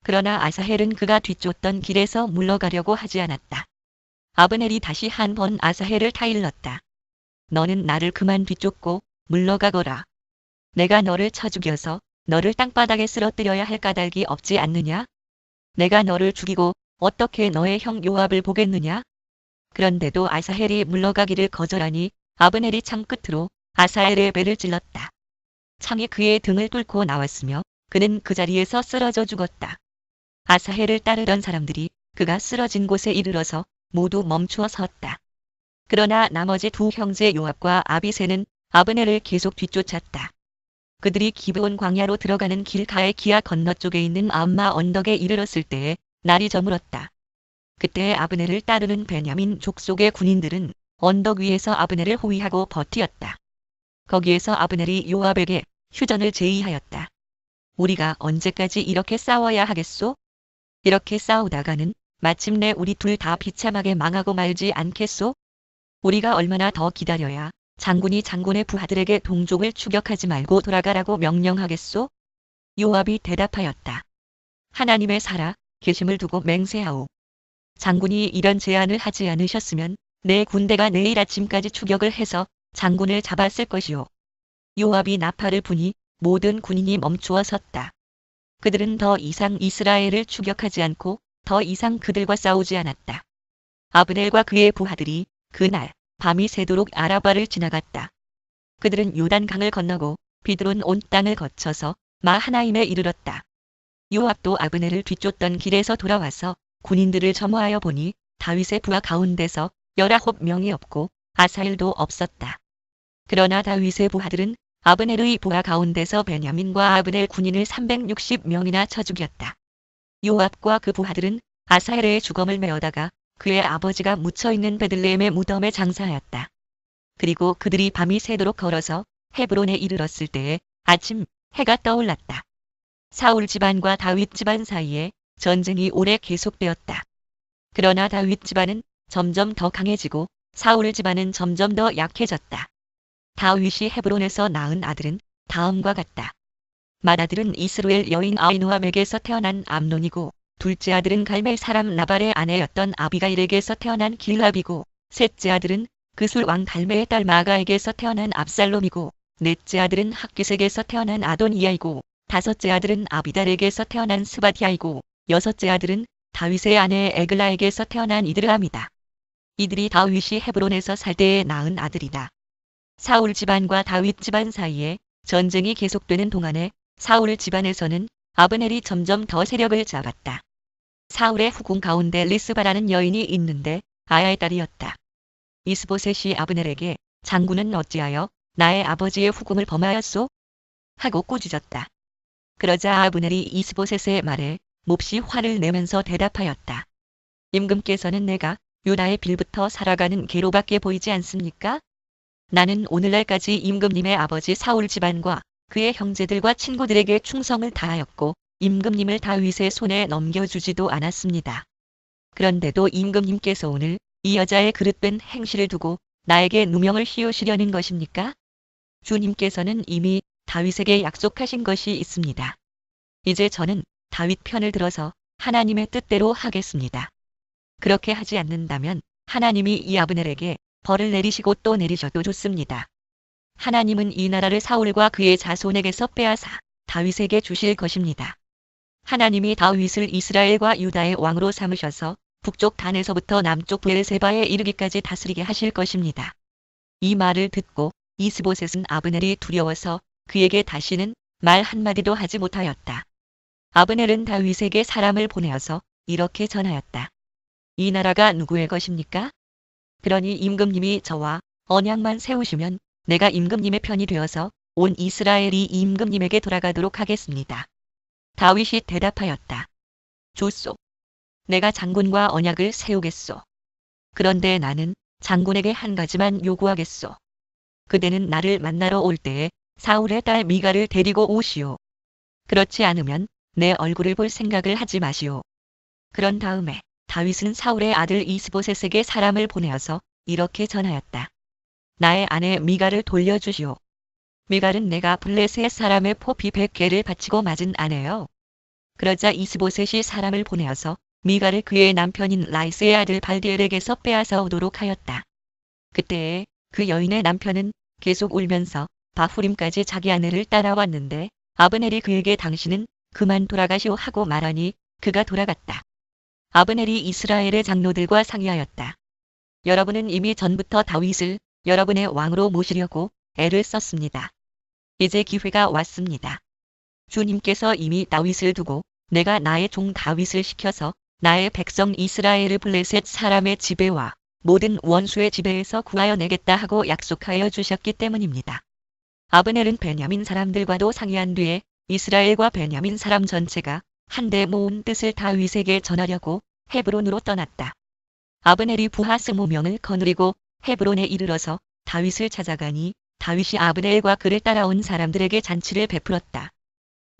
그러나 아사헬은 그가 뒤쫓던 길에서 물러가려고 하지 않았다. 아브넬이 다시 한 번 아사헬을 타일렀다. 너는 나를 그만 뒤쫓고 물러가거라. 내가 너를 쳐 죽여서 너를 땅바닥에 쓰러뜨려야 할 까닭이 없지 않느냐? 내가 너를 죽이고 어떻게 너의 형 요압을 보겠느냐? 그런데도 아사헬이 물러가기를 거절하니 아브넬이 창 끝으로 아사헬의 배를 찔렀다. 창이 그의 등을 뚫고 나왔으며 그는 그 자리에서 쓰러져 죽었다. 아사헬을 따르던 사람들이 그가 쓰러진 곳에 이르러서 모두 멈추어 섰다. 그러나 나머지 두 형제 요압과 아비새는 아브넬을 계속 뒤쫓았다. 그들이 기브온 광야로 들어가는 길가의 기아 건너쪽에 있는 암마 언덕에 이르렀을 때에 날이 저물었다. 그때 아브넬을 따르는 베냐민 족속의 군인들은 언덕 위에서 아브넬을 호위하고 버티었다. 거기에서 아브넬이 요압에게 휴전을 제의하였다. 우리가 언제까지 이렇게 싸워야 하겠소? 이렇게 싸우다가는 마침내 우리 둘 다 비참하게 망하고 말지 않겠소? 우리가 얼마나 더 기다려야 장군이 장군의 부하들에게 동족을 추격하지 말고 돌아가라고 명령하겠소? 요압이 대답하였다. 하나님의 살아 계심을 두고 맹세하오. 장군이 이런 제안을 하지 않으셨으면 내 군대가 내일 아침까지 추격을 해서 장군을 잡았을 것이오. 요압이 나팔을 부니 모든 군인이 멈추어 섰다. 그들은 더 이상 이스라엘을 추격하지 않고 더 이상 그들과 싸우지 않았다. 아브넬과 그의 부하들이 그날 밤이 새도록 아라바를 지나갔다. 그들은 요단강을 건너고 비드론 온 땅을 거쳐서 마하나임에 이르렀다. 요압도 아브넬을 뒤쫓던 길에서 돌아와서 군인들을 점호하여 보니 다윗의 부하 가운데서 19명이 없고 아사엘도 없었다. 그러나 다윗의 부하들은 아브넬의 부하 가운데서 베냐민과 아브넬 군인을 360명이나 쳐 죽였다. 요압과 그 부하들은 아사엘의 주검을 메어다가 그의 아버지가 묻혀있는 베들레헴의 무덤에 장사하였다. 그리고 그들이 밤이 새도록 걸어서 헤브론에 이르렀을 때에 아침 해가 떠올랐다. 사울 집안과 다윗 집안 사이에 전쟁이 오래 계속되었다. 그러나 다윗 집안은 점점 더 강해지고 사울 집안은 점점 더 약해졌다. 다윗이 헤브론에서 낳은 아들은 다음과 같다. 맏아들은 이스루엘 여인 아히노암에게서 태어난 암논이고 둘째 아들은 갈멜 사람 나발의 아내였던 아비가일에게서 태어난 길랍이고 셋째 아들은 그술 왕 달메의 딸 마가에게서 태어난 압살롬이고 넷째 아들은 학기색에서 태어난 아도니아이고 다섯째 아들은 아비달에게서 태어난 스바디아이고 여섯째 아들은 다윗의 아내 에글라에게서 태어난 이드르암이다. 이들이 다윗이 헤브론에서 살 때에 낳은 아들이다. 사울 집안과 다윗 집안 사이에 전쟁이 계속되는 동안에 사울 집안에서는 아브넬이 점점 더 세력을 잡았다. 사울의 후궁 가운데 리스바라는 여인이 있는데 아야의 딸이었다. 이스보셋이 아브넬에게 장군은 어찌하여 나의 아버지의 후궁을 범하였소? 하고 꾸짖었다. 그러자 아브넬이 이스보셋의 말에 몹시 화를 내면서 대답하였다. 임금께서는 내가 유다의 빌부터 살아가는 개로밖에 보이지 않습니까? 나는 오늘날까지 임금님의 아버지 사울 집안과 그의 형제들과 친구들에게 충성을 다하였고 임금님을 다윗의 손에 넘겨주지도 않았습니다. 그런데도 임금님께서 오늘 이 여자의 그릇된 행실을 두고 나에게 누명을 씌우시려는 것입니까? 주님께서는 이미 다윗에게 약속하신 것이 있습니다. 이제 저는 다윗 편을 들어서 하나님의 뜻대로 하겠습니다. 그렇게 하지 않는다면 하나님이 이 아브넬에게 벌을 내리시고 또 내리셔도 좋습니다. 하나님은 이 나라를 사울과 그의 자손에게서 빼앗아 다윗에게 주실 것입니다. 하나님이 다윗을 이스라엘과 유다의 왕으로 삼으셔서 북쪽 단에서부터 남쪽 브엘세바에 이르기까지 다스리게 하실 것입니다. 이 말을 듣고 이스보셋은 아브넬이 두려워서 그에게 다시는 말 한마디도 하지 못하였다. 아브넬은 다윗에게 사람을 보내어서 이렇게 전하였다. 이 나라가 누구의 것입니까? 그러니 임금님이 저와 언약만 세우시면 내가 임금님의 편이 되어서 온 이스라엘이 임금님에게 돌아가도록 하겠습니다. 다윗이 대답하였다. 좋소. 내가 장군과 언약을 세우겠소. 그런데 나는 장군에게 한 가지만 요구하겠소. 그대는 나를 만나러 올 때에 사울의 딸 미가를 데리고 오시오. 그렇지 않으면 내 얼굴을 볼 생각을 하지 마시오. 그런 다음에 다윗은 사울의 아들 이스보셋에게 사람을 보내어서 이렇게 전하였다. 나의 아내 미가를 돌려주시오. 미갈은 내가 블레셋 사람의 포피 100개를 바치고 맞은 아내요. 그러자 이스보셋이 사람을 보내어서 미갈을 그의 남편인 라이스의 아들 발디엘에게서 빼앗아 오도록 하였다. 그때에 그 여인의 남편은 계속 울면서 바후림까지 자기 아내를 따라왔는데 아브넬이 그에게 당신은 그만 돌아가시오 하고 말하니 그가 돌아갔다. 아브넬이 이스라엘의 장로들과 상의하였다. 여러분은 이미 전부터 다윗을 여러분의 왕으로 모시려고 애를 썼습니다. 이제 기회가 왔습니다. 주님께서 이미 다윗을 두고 내가 나의 종 다윗을 시켜서 나의 백성 이스라엘을 블레셋 사람의 지배와 모든 원수의 지배에서 구하여 내겠다 하고 약속하여 주셨기 때문입니다. 아브넬은 베냐민 사람들과도 상의한 뒤에 이스라엘과 베냐민 사람 전체가 한데 모은 뜻을 다윗에게 전하려고 헤브론으로 떠났다. 아브넬이 부하 20명을 거느리고 헤브론에 이르러서 다윗을 찾아가니 다윗이 아브넬과 그를 따라온 사람들에게 잔치를 베풀었다.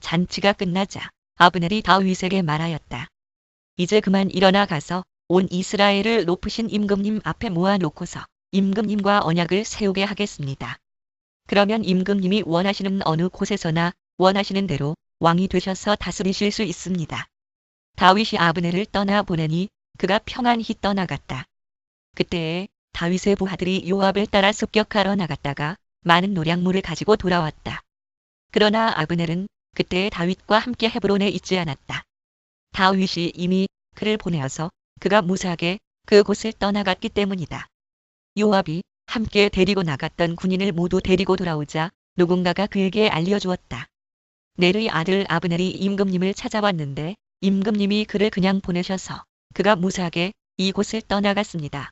잔치가 끝나자 아브넬이 다윗에게 말하였다. 이제 그만 일어나 가서 온 이스라엘을 높으신 임금님 앞에 모아놓고서 임금님과 언약을 세우게 하겠습니다. 그러면 임금님이 원하시는 어느 곳에서나 원하시는 대로 왕이 되셔서 다스리실 수 있습니다. 다윗이 아브넬을 떠나 보내니 그가 평안히 떠나갔다. 그때에 다윗의 부하들이 요압을 따라 습격하러 나갔다가 많은 노량물을 가지고 돌아왔다. 그러나 아브넬은 그때에 다윗과 함께 헤브론에 있지 않았다. 다윗이 이미 그를 보내어서 그가 무사하게 그곳을 떠나갔기 때문이다. 요압이 함께 데리고 나갔던 군인을 모두 데리고 돌아오자 누군가가 그에게 알려주었다. 넬의 아들 아브넬이 임금님을 찾아왔는데 임금님이 그를 그냥 보내셔서 그가 무사하게 이곳을 떠나갔습니다.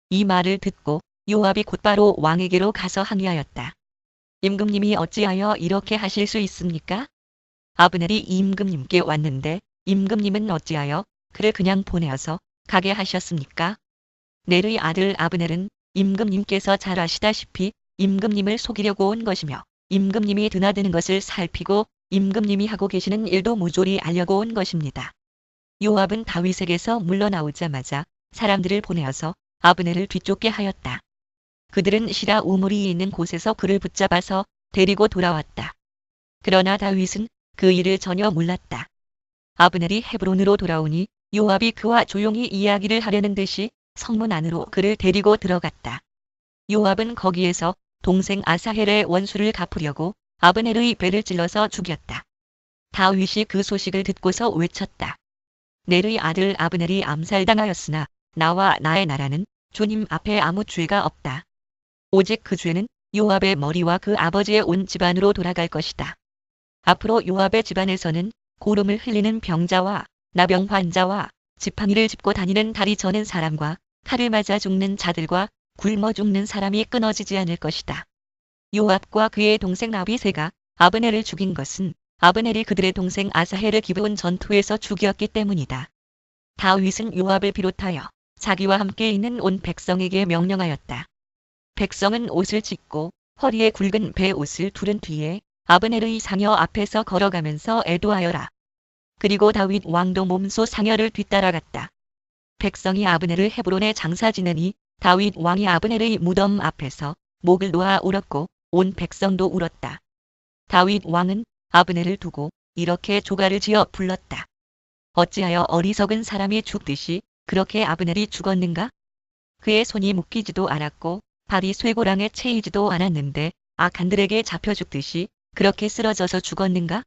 이 말을 듣고 요압이 곧바로 왕에게로 가서 항의하였다. 임금님이 어찌하여 이렇게 하실 수 있습니까? 아브넬이 임금님께 왔는데 임금님은 어찌하여 그를 그냥 보내어서 가게 하셨습니까? 넬의 아들 아브넬은 임금님께서 잘 아시다시피 임금님을 속이려고 온 것이며 임금님이 드나드는 것을 살피고 임금님이 하고 계시는 일도 모조리 알려고 온 것입니다. 요압은 다윗에게서 물러나오자마자 사람들을 보내어서 아브넬을 뒤쫓게 하였다. 그들은 시라 우물이 있는 곳에서 그를 붙잡아서 데리고 돌아왔다. 그러나 다윗은 그 일을 전혀 몰랐다. 아브넬이 헤브론으로 돌아오니 요압이 그와 조용히 이야기를 하려는 듯이 성문 안으로 그를 데리고 들어갔다. 요압은 거기에서 동생 아사헬의 원수를 갚으려고 아브넬의 배를 찔러서 죽였다. 다윗이 그 소식을 듣고서 외쳤다. 넬의 아들 아브넬이 암살당하였으나 나와 나의 나라는 주님 앞에 아무 죄가 없다. 오직 그 죄는 요압의 머리와 그 아버지의 온 집안으로 돌아갈 것이다. 앞으로 요압의 집안에서는 고름을 흘리는 병자와 나병 환자와 지팡이를 짚고 다니는 다리 저는 사람과 칼을 맞아 죽는 자들과 굶어 죽는 사람이 끊어지지 않을 것이다. 요압과 그의 동생 아비새가 아브넬을 죽인 것은 아브넬이 그들의 동생 아사헬을 기브온 전투에서 죽였기 때문이다. 다윗은 요압을 비롯하여 자기와 함께 있는 온 백성에게 명령하였다. 백성은 옷을 찢고 허리에 굵은 배 옷을 두른 뒤에 아브넬의 상여 앞에서 걸어가면서 애도하여라. 그리고 다윗 왕도 몸소 상여를 뒤따라갔다. 백성이 아브넬을 헤브론에 장사 지내니 다윗 왕이 아브넬의 무덤 앞에서 목을 놓아 울었고 온 백성도 울었다. 다윗 왕은 아브넬을 두고 이렇게 조가를 지어 불렀다. 어찌하여 어리석은 사람이 죽듯이 그렇게 아브넬이 죽었는가? 그의 손이 묶이지도 않았고 발이 쇠고랑에 채이지도 않았는데 악한들에게 잡혀 죽듯이 그렇게 쓰러져서 죽었는가?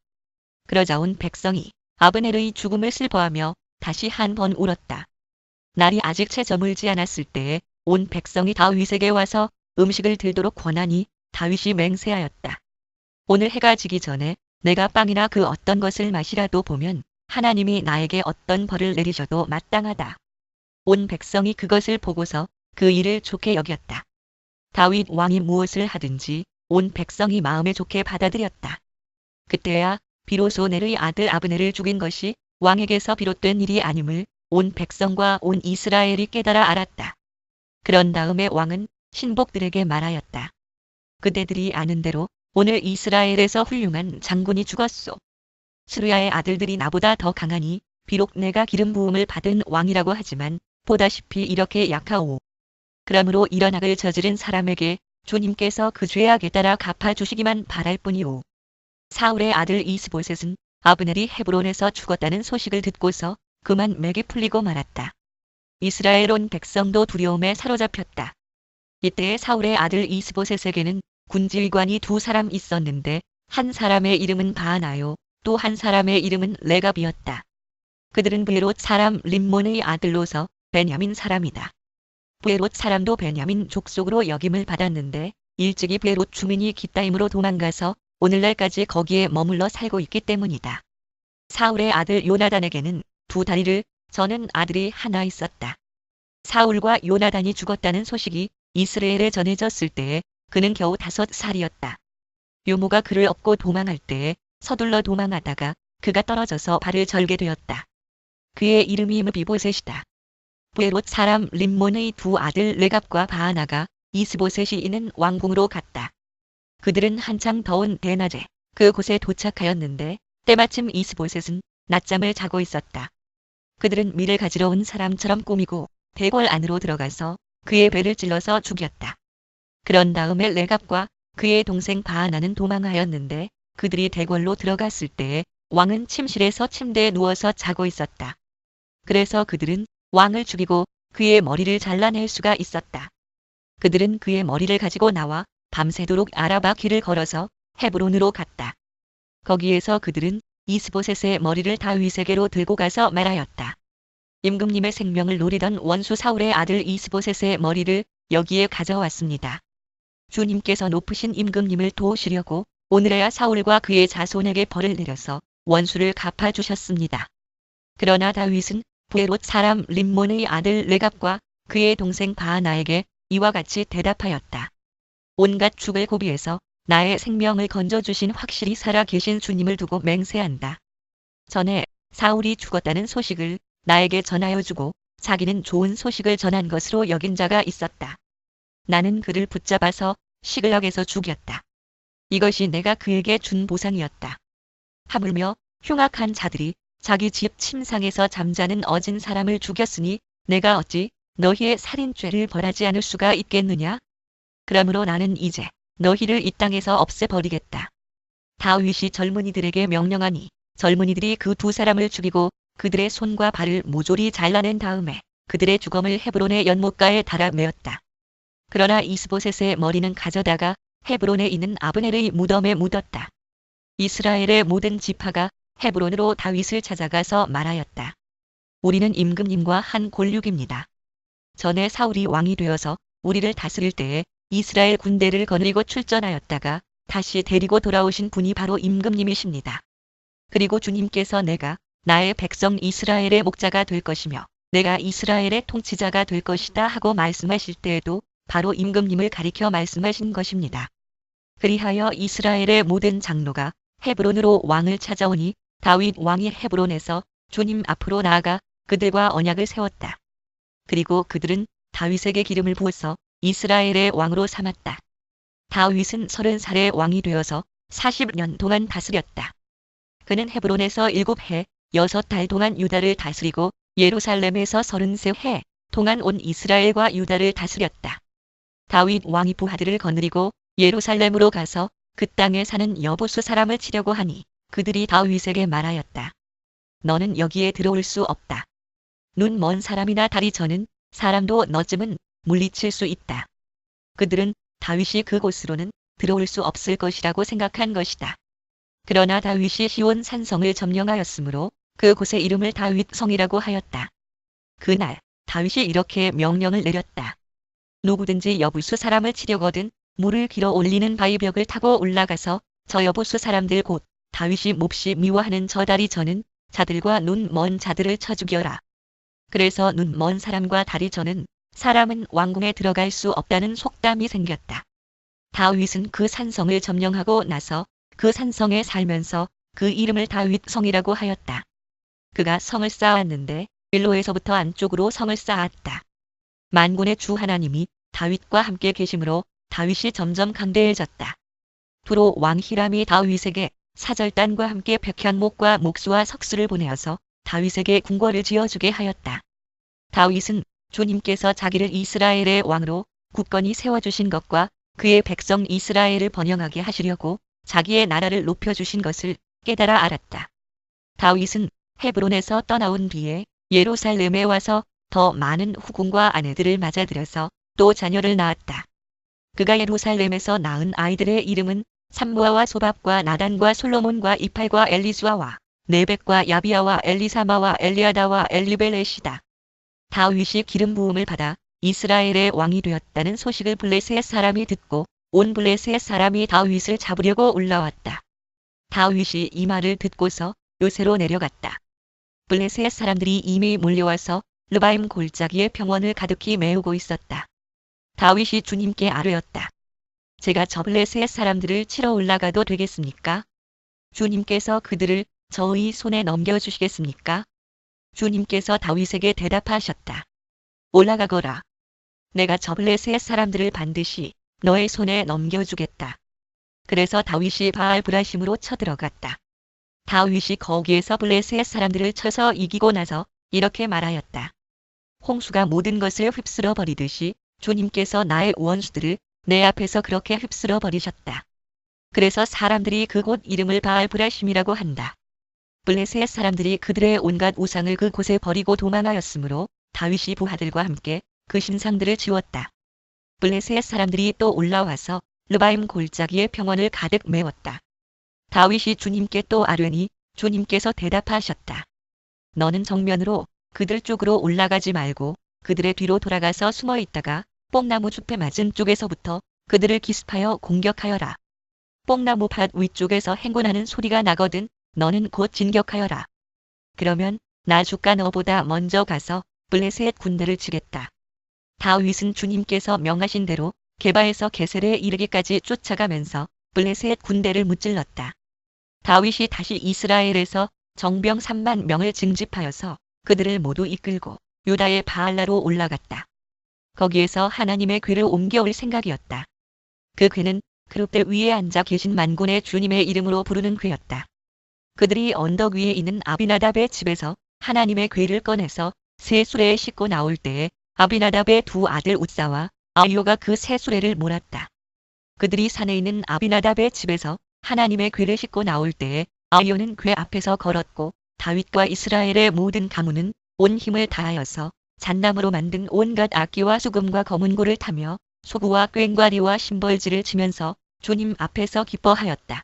그러자 온 백성이 아브넬의 죽음을 슬퍼하며 다시 한 번 울었다. 날이 아직 채 저물지 않았을 때에 온 백성이 다윗에게 와서 음식을 들도록 권하니 다윗이 맹세하였다. 오늘 해가 지기 전에 내가 빵이나 그 어떤 것을 마시라도 보면 하나님이 나에게 어떤 벌을 내리셔도 마땅하다. 온 백성이 그것을 보고서 그 일을 좋게 여겼다. 다윗 왕이 무엇을 하든지 온 백성이 마음에 좋게 받아들였다. 그때야 비로소 넬의 아들 아브넬을 죽인 것이 왕에게서 비롯된 일이 아님을 온 백성과 온 이스라엘이 깨달아 알았다. 그런 다음에 왕은 신복들에게 말하였다. 그대들이 아는 대로 오늘 이스라엘에서 훌륭한 장군이 죽었소. 스루야의 아들들이 나보다 더 강하니 비록 내가 기름 부음을 받은 왕이라고 하지만 보다시피 이렇게 약하오. 그러므로 이런 악을 저지른 사람에게 주님께서 그 죄악에 따라 갚아주시기만 바랄 뿐이오. 사울의 아들 이스보셋은 아브넬이 헤브론에서 죽었다는 소식을 듣고서 그만 맥이 풀리고 말았다. 이스라엘 온 백성도 두려움에 사로잡혔다. 이때에 사울의 아들 이스보셋에게는 군지휘관이 두 사람 있었는데 한 사람의 이름은 바하나요, 또 한 사람의 이름은 레갑이었다. 그들은 브에롯 사람 림몬의 아들로서 베냐민 사람이다. 브에롯 사람도 베냐민 족속으로 역임을 받았는데 일찍이 브에롯 주민이 기타임으로 도망가서 오늘날까지 거기에 머물러 살고 있기 때문이다. 사울의 아들 요나단에게는 두 다리를 저는 아들이 하나 있었다. 사울과 요나단이 죽었다는 소식이 이스라엘에 전해졌을 때에 그는 겨우 5살이었다. 요모가 그를 업고 도망할 때에 서둘러 도망하다가 그가 떨어져서 발을 절게 되었다. 그의 이름이 므비보셋이다. 부에롯 사람 림몬의 두 아들 레갑과 바하나가 이스보셋이 있는 왕궁으로 갔다. 그들은 한창 더운 대낮에 그곳에 도착하였는데 때마침 이스보셋은 낮잠을 자고 있었다. 그들은 밀을 가지러 온 사람처럼 꾸미고 대궐 안으로 들어가서 그의 배를 찔러서 죽였다. 그런 다음에 레갑과 그의 동생 바하나는 도망하였는데 그들이 대궐로 들어갔을 때에 왕은 침실에서 침대에 누워서 자고 있었다. 그래서 그들은 왕을 죽이고 그의 머리를 잘라낼 수가 있었다. 그들은 그의 머리를 가지고 나와 밤새도록 아라바 길을 걸어서 헤브론으로 갔다. 거기에서 그들은 이스보셋의 머리를 다윗에게로 들고 가서 말하였다. 임금님의 생명을 노리던 원수 사울의 아들 이스보셋의 머리를 여기에 가져왔습니다. 주님께서 높으신 임금님을 도우시려고 오늘에야 사울과 그의 자손에게 벌을 내려서 원수를 갚아주셨습니다. 그러나 다윗은 부에롯 사람 림몬의 아들 레갑과 그의 동생 바하나에게 이와 같이 대답하였다. 온갖 죽을 고비에서 나의 생명을 건져주신 확실히 살아 계신 주님을 두고 맹세한다. 전에 사울이 죽었다는 소식을 나에게 전하여 주고 자기는 좋은 소식을 전한 것으로 여긴 자가 있었다. 나는 그를 붙잡아서 시글락에서 죽였다. 이것이 내가 그에게 준 보상이었다. 하물며 흉악한 자들이 자기 집 침상에서 잠자는 어진 사람을 죽였으니 내가 어찌 너희의 살인죄를 벌하지 않을 수가 있겠느냐? 그러므로 나는 이제 너희를 이 땅에서 없애버리겠다. 다윗이 젊은이들에게 명령하니 젊은이들이 그 두 사람을 죽이고 그들의 손과 발을 모조리 잘라낸 다음에 그들의 주검을 헤브론의 연못가에 달아 메었다. 그러나 이스보셋의 머리는 가져다가 헤브론에 있는 아브넬의 무덤에 묻었다. 이스라엘의 모든 지파가 헤브론으로 다윗을 찾아가서 말하였다. 우리는 임금님과 한 골육입니다. 전에 사울이 왕이 되어서 우리를 다스릴 때에 이스라엘 군대를 거느리고 출전하였다가 다시 데리고 돌아오신 분이 바로 임금님이십니다. 그리고 주님께서 내가 나의 백성 이스라엘의 목자가 될 것이며 내가 이스라엘의 통치자가 될 것이다 하고 말씀하실 때에도 바로 임금님을 가리켜 말씀하신 것입니다. 그리하여 이스라엘의 모든 장로가 헤브론으로 왕을 찾아오니 다윗 왕이 헤브론에서 주님 앞으로 나아가 그들과 언약을 세웠다. 그리고 그들은 다윗에게 기름을 부어서 이스라엘의 왕으로 삼았다. 다윗은 30살의 왕이 되어서 40년 동안 다스렸다. 그는 헤브론에서 7해 6달 동안 유다를 다스리고 예루살렘에서 33해 동안 온 이스라엘과 유다를 다스렸다. 다윗 왕이 부하들을 거느리고 예루살렘으로 가서 그 땅에 사는 여부수 사람을 치려고 하니 그들이 다윗에게 말하였다. 너는 여기에 들어올 수 없다. 눈 먼 사람이나 다리 저는 사람도 너쯤은 물리칠 수 있다. 그들은 다윗이 그곳으로는 들어올 수 없을 것이라고 생각한 것이다. 그러나 다윗이 시온 산성을 점령하였으므로 그곳의 이름을 다윗성이라고 하였다. 그날 다윗이 이렇게 명령을 내렸다. 누구든지 여부수 사람을 치려거든 물을 길어 올리는 바위벽을 타고 올라가서 저 여부수 사람들 곧 다윗이 몹시 미워하는 저 다리 저는 자들과 눈 먼 자들을 쳐 죽여라. 그래서 눈 먼 사람과 다리 저는 사람은 왕궁에 들어갈 수 없다는 속담이 생겼다. 다윗은 그 산성을 점령하고 나서 그 산성에 살면서 그 이름을 다윗성이라고 하였다. 그가 성을 쌓았는데 밀로에서부터 안쪽으로 성을 쌓았다. 만군의 주 하나님이 다윗과 함께 계심으로 다윗이 점점 강대해졌다. 두로 왕 히람이 다윗에게 사절단과 함께 백현목과 목수와 석수를 보내어서 다윗에게 궁궐을 지어주게 하였다. 다윗은 주님께서 자기를 이스라엘의 왕으로 굳건히 세워주신 것과 그의 백성 이스라엘을 번영하게 하시려고 자기의 나라를 높여주신 것을 깨달아 알았다. 다윗은 헤브론에서 떠나온 뒤에 예루살렘에 와서 더 많은 후궁과 아내들을 맞아들여서 또 자녀를 낳았다. 그가 예루살렘에서 낳은 아이들의 이름은 삼무아와 소밥과 나단과 솔로몬과 이팔과 엘리수아와 네벡과 야비아와 엘리사마와 엘리아다와 엘리벨렛이다. 다윗이 기름 부음을 받아 이스라엘의 왕이 되었다는 소식을 블레셋 사람이 듣고 온 블레셋 사람이 다윗을 잡으려고 올라왔다. 다윗이 이 말을 듣고서 요새로 내려갔다. 블레셋 사람들이 이미 몰려와서 르바임 골짜기의 평원을 가득히 메우고 있었다. 다윗이 주님께 아뢰었다. 제가 저 블레셋 사람들을 치러 올라가도 되겠습니까? 주님께서 그들을 저의 손에 넘겨주시겠습니까? 주님께서 다윗에게 대답하셨다. 올라가거라. 내가 저 블레셋 사람들을 반드시 너의 손에 넘겨주겠다. 그래서 다윗이 바알 브라심으로 쳐들어갔다. 다윗이 거기에서 블레셋 사람들을 쳐서 이기고 나서 이렇게 말하였다. 홍수가 모든 것을 휩쓸어 버리듯이 주님께서 나의 원수들을 내 앞에서 그렇게 휩쓸어 버리셨다. 그래서 사람들이 그곳 이름을 바알 브라심이라고 한다. 블레셋 사람들이 그들의 온갖 우상을 그곳에 버리고 도망하였으므로 다윗이 부하들과 함께 그 신상들을 지웠다. 블레셋 사람들이 또 올라와서 르바임 골짜기의 평원을 가득 메웠다. 다윗이 주님께 또 아뢰니 주님께서 대답하셨다. 너는 정면으로 그들 쪽으로 올라가지 말고 그들의 뒤로 돌아가서 숨어 있다가 뽕나무 숲에 맞은 쪽에서부터 그들을 기습하여 공격하여라. 뽕나무 밭 위쪽에서 행군하는 소리가 나거든 너는 곧 진격하여라. 그러면 나 주가 너보다 먼저 가서 블레셋 군대를 치겠다. 다윗은 주님께서 명하신 대로 게바에서 게셀에 이르기까지 쫓아가면서 블레셋 군대를 무찔렀다. 다윗이 다시 이스라엘에서 정병 3만 명을 징집하여서 그들을 모두 이끌고 유다의 바알라로 올라갔다. 거기에서 하나님의 궤를 옮겨올 생각이었다. 그 궤는 그룹대 위에 앉아 계신 만군의 주님의 이름으로 부르는 궤였다. 그들이 언덕 위에 있는 아비나답의 집에서 하나님의 궤를 꺼내서 새 수레에 싣고 나올 때에 아비나답의 두 아들 웃사와 아이오가 그 새 수레를 몰았다. 그들이 산에 있는 아비나답의 집에서 하나님의 궤를 싣고 나올 때에 아이오는 궤 앞에서 걸었고 다윗과 이스라엘의 모든 가문은 온 힘을 다하여서 잣나무로 만든 온갖 악기와 수금과 검은고를 타며 소구와 꽹과리와 심벌지를 치면서 주님 앞에서 기뻐하였다.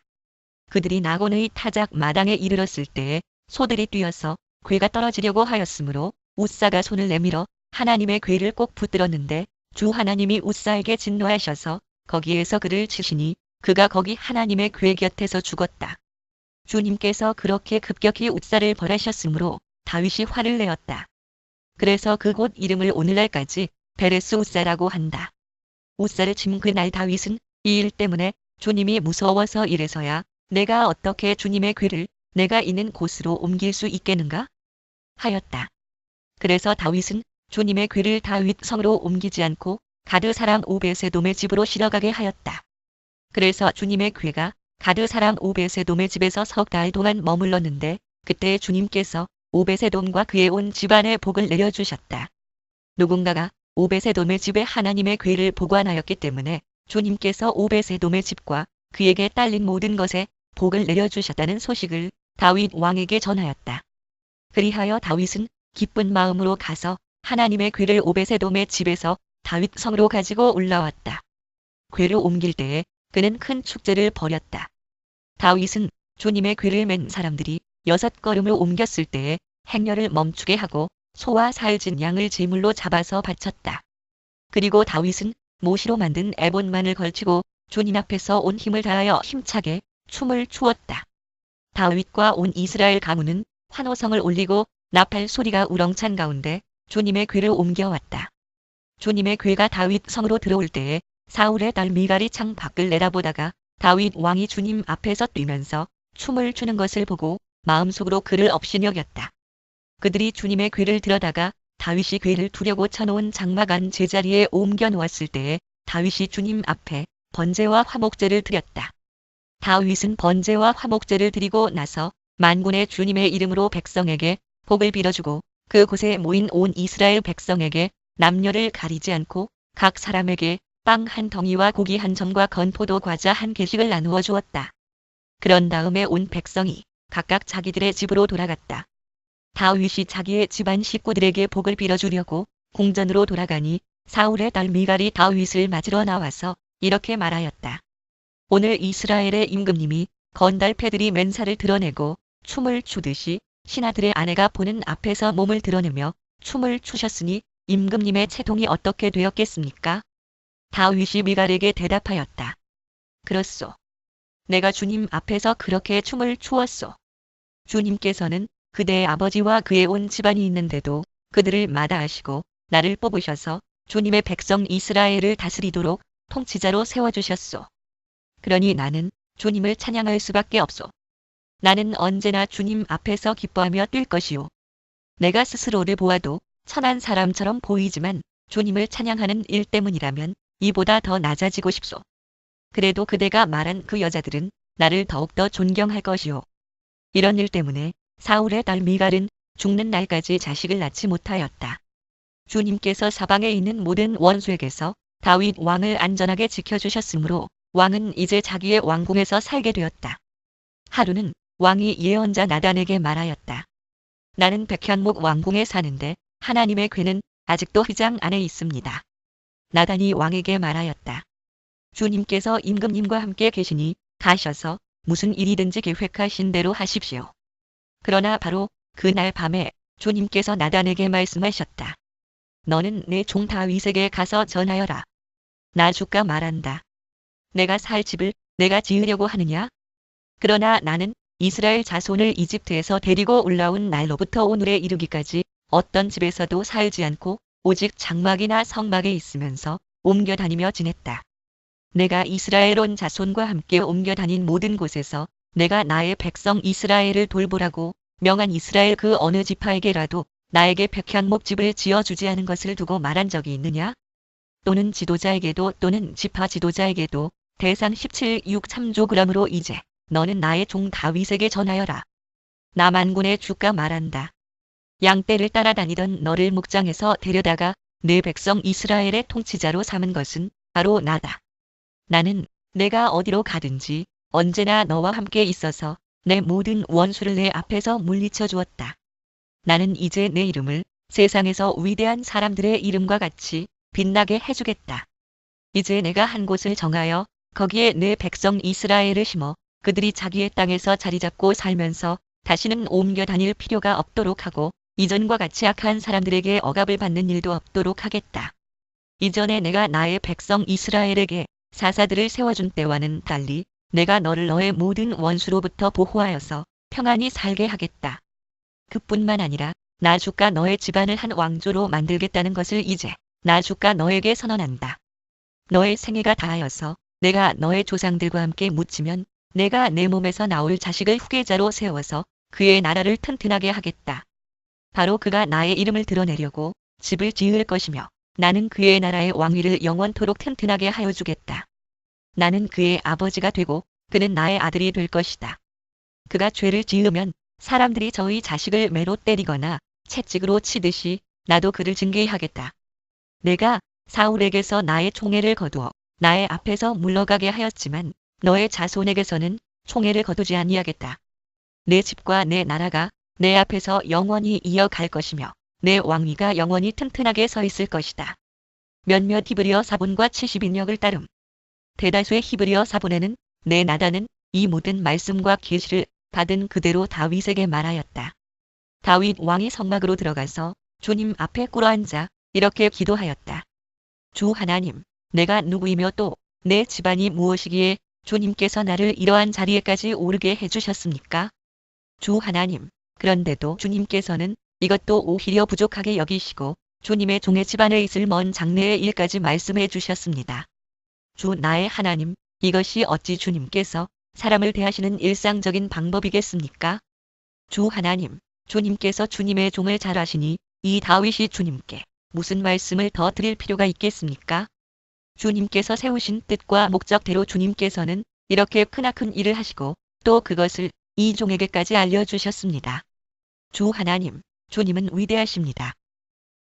그들이 나곤의 타작 마당에 이르렀을 때에 소들이 뛰어서 궤가 떨어지려고 하였으므로 웃사가 손을 내밀어 하나님의 궤를 꼭 붙들었는데 주 하나님이 웃사에게 진노하셔서 거기에서 그를 치시니 그가 거기 하나님의 궤 곁에서 죽었다. 주님께서 그렇게 급격히 웃사를 벌하셨으므로 다윗이 화를 내었다. 그래서 그곳 이름을 오늘날까지 베레스 웃사라고 한다. 웃사를 친 그날 다윗은 이 일 때문에 주님이 무서워서 이래서야 내가 어떻게 주님의 궤를 내가 있는 곳으로 옮길 수 있겠는가? 하였다. 그래서 다윗은 주님의 궤를 다윗 성으로 옮기지 않고 가드 사람 오베세돔의 집으로 실어가게 하였다. 그래서 주님의 궤가 가드 사람 오베세돔의 집에서 석 달 동안 머물렀는데 그때 주님께서 오베세돔과 그의 온 집안에 복을 내려주셨다. 누군가가 오베세돔의 집에 하나님의 궤를 보관하였기 때문에 주님께서 오베세돔의 집과 그에게 딸린 모든 것에 복을 내려주셨다는 소식을 다윗 왕에게 전하였다. 그리하여 다윗은 기쁜 마음으로 가서 하나님의 궤를 오베세돔의 집에서 다윗 성으로 가지고 올라왔다. 궤를 옮길 때에 그는 큰 축제를 벌였다. 다윗은 주님의 궤를 맨 사람들이 6걸음을 옮겼을 때에 행렬을 멈추게 하고 소와 살진 양을 제물로 잡아서 바쳤다. 그리고 다윗은 모시로 만든 에봇만을 걸치고 주님 앞에서 온 힘을 다하여 힘차게 춤을 추었다. 다윗과 온 이스라엘 가문은 환호성을 올리고 나팔 소리가 우렁찬 가운데 주님의 궤를 옮겨왔다. 주님의 궤가 다윗 성으로 들어올 때에 사울의 딸 미갈이 창 밖을 내다보다가 다윗 왕이 주님 앞에서 뛰면서 춤을 추는 것을 보고 마음속으로 그를 업신여겼다. 그들이 주님의 궤를 들여다가 다윗이 궤를 두려고 쳐놓은 장막 안 제자리에 옮겨 놓았을 때에 다윗이 주님 앞에 번제와 화목제를 드렸다. 다윗은 번제와 화목제를 드리고 나서 만군의 주님의 이름으로 백성에게 복을 빌어주고 그곳에 모인 온 이스라엘 백성에게 남녀를 가리지 않고 각 사람에게 빵 한 덩이와 고기 한 점과 건포도 과자 한 개씩을 나누어 주었다. 그런 다음에 온 백성이 각각 자기들의 집으로 돌아갔다. 다윗이 자기의 집안 식구들에게 복을 빌어주려고 궁전으로 돌아가니 사울의 딸 미갈이 다윗을 맞으러 나와서 이렇게 말하였다. 오늘 이스라엘의 임금님이 건달 패들이 맨살을 드러내고 춤을 추듯이 신하들의 아내가 보는 앞에서 몸을 드러내며 춤을 추셨으니 임금님의 채통이 어떻게 되었겠습니까? 다윗이 미갈에게 대답하였다. 그렇소. 내가 주님 앞에서 그렇게 춤을 추었소. 주님께서는 그대의 아버지와 그의 온 집안이 있는데도 그들을 마다하시고 나를 뽑으셔서 주님의 백성 이스라엘을 다스리도록 통치자로 세워주셨소. 그러니 나는 주님을 찬양할 수밖에 없소. 나는 언제나 주님 앞에서 기뻐하며 뛸 것이오. 내가 스스로를 보아도 천한 사람처럼 보이지만 주님을 찬양하는 일 때문이라면 이보다 더 낮아지고 싶소. 그래도 그대가 말한 그 여자들은 나를 더욱더 존경할 것이오. 이런 일 때문에 사울의 딸 미갈은 죽는 날까지 자식을 낳지 못하였다. 주님께서 사방에 있는 모든 원수에게서 다윗 왕을 안전하게 지켜주셨으므로 왕은 이제 자기의 왕궁에서 살게 되었다. 하루는 왕이 예언자 나단에게 말하였다. 나는 백현목 왕궁에 사는데 하나님의 궤는 아직도 휘장 안에 있습니다. 나단이 왕에게 말하였다. 주님께서 임금님과 함께 계시니 가셔서 무슨 일이든지 계획하신 대로 하십시오. 그러나 바로 그날 밤에 주님께서 나단에게 말씀하셨다. 너는 내 종 다윗에게 가서 전하여라. 나 주가 말한다. 내가 살 집을 내가 지으려고 하느냐? 그러나 나는 이스라엘 자손을 이집트에서 데리고 올라온 날로부터 오늘에 이르기까지 어떤 집에서도 살지 않고 오직 장막이나 성막에 있으면서 옮겨 다니며 지냈다. 내가 이스라엘 온 자손과 함께 옮겨 다닌 모든 곳에서 내가 나의 백성 이스라엘을 돌보라고 명한 이스라엘 그 어느 지파에게라도 나에게 백향목집을 지어주지 않은 것을 두고 말한 적이 있느냐? 또는 지도자에게도 또는 지파 지도자에게도 대상 17:6-3조그램으로 이제 너는 나의 종 다윗에게 전하여라. 나 만군의 주가 말한다. 양떼를 따라다니던 너를 목장에서 데려다가 내 백성 이스라엘의 통치자로 삼은 것은 바로 나다. 나는 내가 어디로 가든지 언제나 너와 함께 있어서 내 모든 원수를 내 앞에서 물리쳐 주었다. 나는 이제 내 이름을 세상에서 위대한 사람들의 이름과 같이 빛나게 해주겠다. 이제 내가 한 곳을 정하여 거기에 내 백성 이스라엘을 심어 그들이 자기의 땅에서 자리 잡고 살면서 다시는 옮겨 다닐 필요가 없도록 하고 이전과 같이 악한 사람들에게 억압을 받는 일도 없도록 하겠다. 이전에 내가 나의 백성 이스라엘에게 사사들을 세워준 때와는 달리 내가 너를 너의 모든 원수로부터 보호하여서 평안히 살게 하겠다. 그뿐만 아니라 나 주가 너의 집안을 한 왕조로 만들겠다는 것을 이제 나 주가 너에게 선언한다. 너의 생애가 다하여서 내가 너의 조상들과 함께 묻히면 내가 내 몸에서 나올 자식을 후계자로 세워서 그의 나라를 튼튼하게 하겠다. 바로 그가 나의 이름을 드러내려고 집을 지을 것이며 나는 그의 나라의 왕위를 영원토록 튼튼하게 하여 주겠다. 나는 그의 아버지가 되고 그는 나의 아들이 될 것이다. 그가 죄를 지으면 사람들이 저의 자식을 매로 때리거나 채찍으로 치듯이 나도 그를 징계하겠다. 내가 사울에게서 나의 총애를 거두어 나의 앞에서 물러가게 하였지만 너의 자손에게서는 총애를 거두지 아니하겠다. 내 집과 내 나라가 내 앞에서 영원히 이어갈 것이며 내 왕위가 영원히 튼튼하게 서 있을 것이다. 몇몇 히브리어 사본과 70인역을 따름. 대다수의 히브리어 사본에는 내 나단은 이 모든 말씀과 계시를 받은 그대로 다윗에게 말하였다. 다윗 왕이 성막으로 들어가서 주님 앞에 꿇어앉아 이렇게 기도하였다. 주 하나님, 내가 누구이며 또 내 집안이 무엇이기에 주님께서 나를 이러한 자리에까지 오르게 해주셨습니까? 주 하나님, 그런데도 주님께서는 이것도 오히려 부족하게 여기시고 주님의 종의 집안에 있을 먼 장래의 일까지 말씀해 주셨습니다. 주 나의 하나님, 이것이 어찌 주님께서 사람을 대하시는 일상적인 방법이겠습니까? 주 하나님, 주님께서 주님의 종을 잘 아시니 이 다윗이 주님께 무슨 말씀을 더 드릴 필요가 있겠습니까? 주님께서 세우신 뜻과 목적대로 주님께서는 이렇게 크나큰 일을 하시고 또 그것을 이 종에게까지 알려주셨습니다. 주 하나님, 주님은 위대하십니다.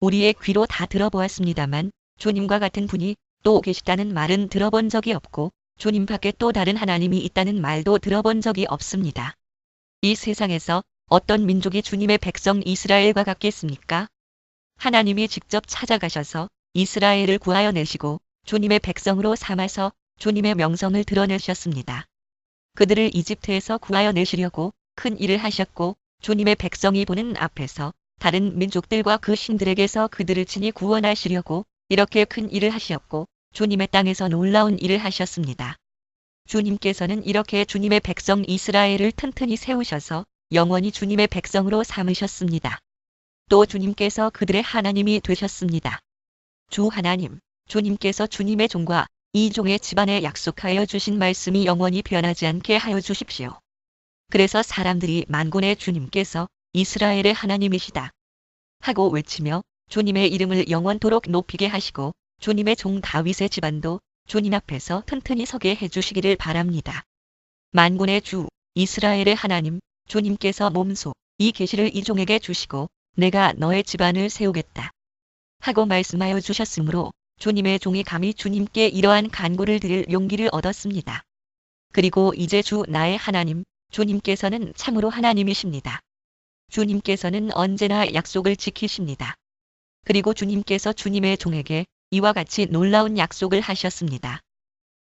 우리의 귀로 다 들어보았습니다만 주님과 같은 분이 또 계시다는 말은 들어본 적이 없고 주님 밖에 또 다른 하나님이 있다는 말도 들어본 적이 없습니다. 이 세상에서 어떤 민족이 주님의 백성 이스라엘과 같겠습니까? 하나님이 직접 찾아가셔서 이스라엘을 구하여 내시고 주님의 백성으로 삼아서 주님의 명성을 드러내셨습니다. 그들을 이집트에서 구하여 내시려고 큰 일을 하셨고 주님의 백성이 보는 앞에서 다른 민족들과 그 신들에게서 그들을 친히 구원하시려고 이렇게 큰 일을 하셨고 주님의 땅에서 놀라운 일을 하셨습니다. 주님께서는 이렇게 주님의 백성 이스라엘을 튼튼히 세우셔서 영원히 주님의 백성으로 삼으셨습니다. 또 주님께서 그들의 하나님이 되셨습니다. 주 하나님, 주님께서 주님의 종과 이 종의 집안에 약속하여 주신 말씀이 영원히 변하지 않게 하여 주십시오. 그래서 사람들이 만군의 주님께서 이스라엘의 하나님이시다 하고 외치며 주님의 이름을 영원토록 높이게 하시고 주님의 종 다윗의 집안도 주님 앞에서 튼튼히 서게 해주시기를 바랍니다. 만군의 주, 이스라엘의 하나님, 주님께서 몸소 이 계시를 이 종에게 주시고 내가 너의 집안을 세우겠다 하고 말씀하여 주셨으므로 주님의 종이 감히 주님께 이러한 간구를 드릴 용기를 얻었습니다. 그리고 이제 주 나의 하나님, 주님께서는 참으로 하나님이십니다. 주님께서는 언제나 약속을 지키십니다. 그리고 주님께서 주님의 종에게 이와 같이 놀라운 약속을 하셨습니다.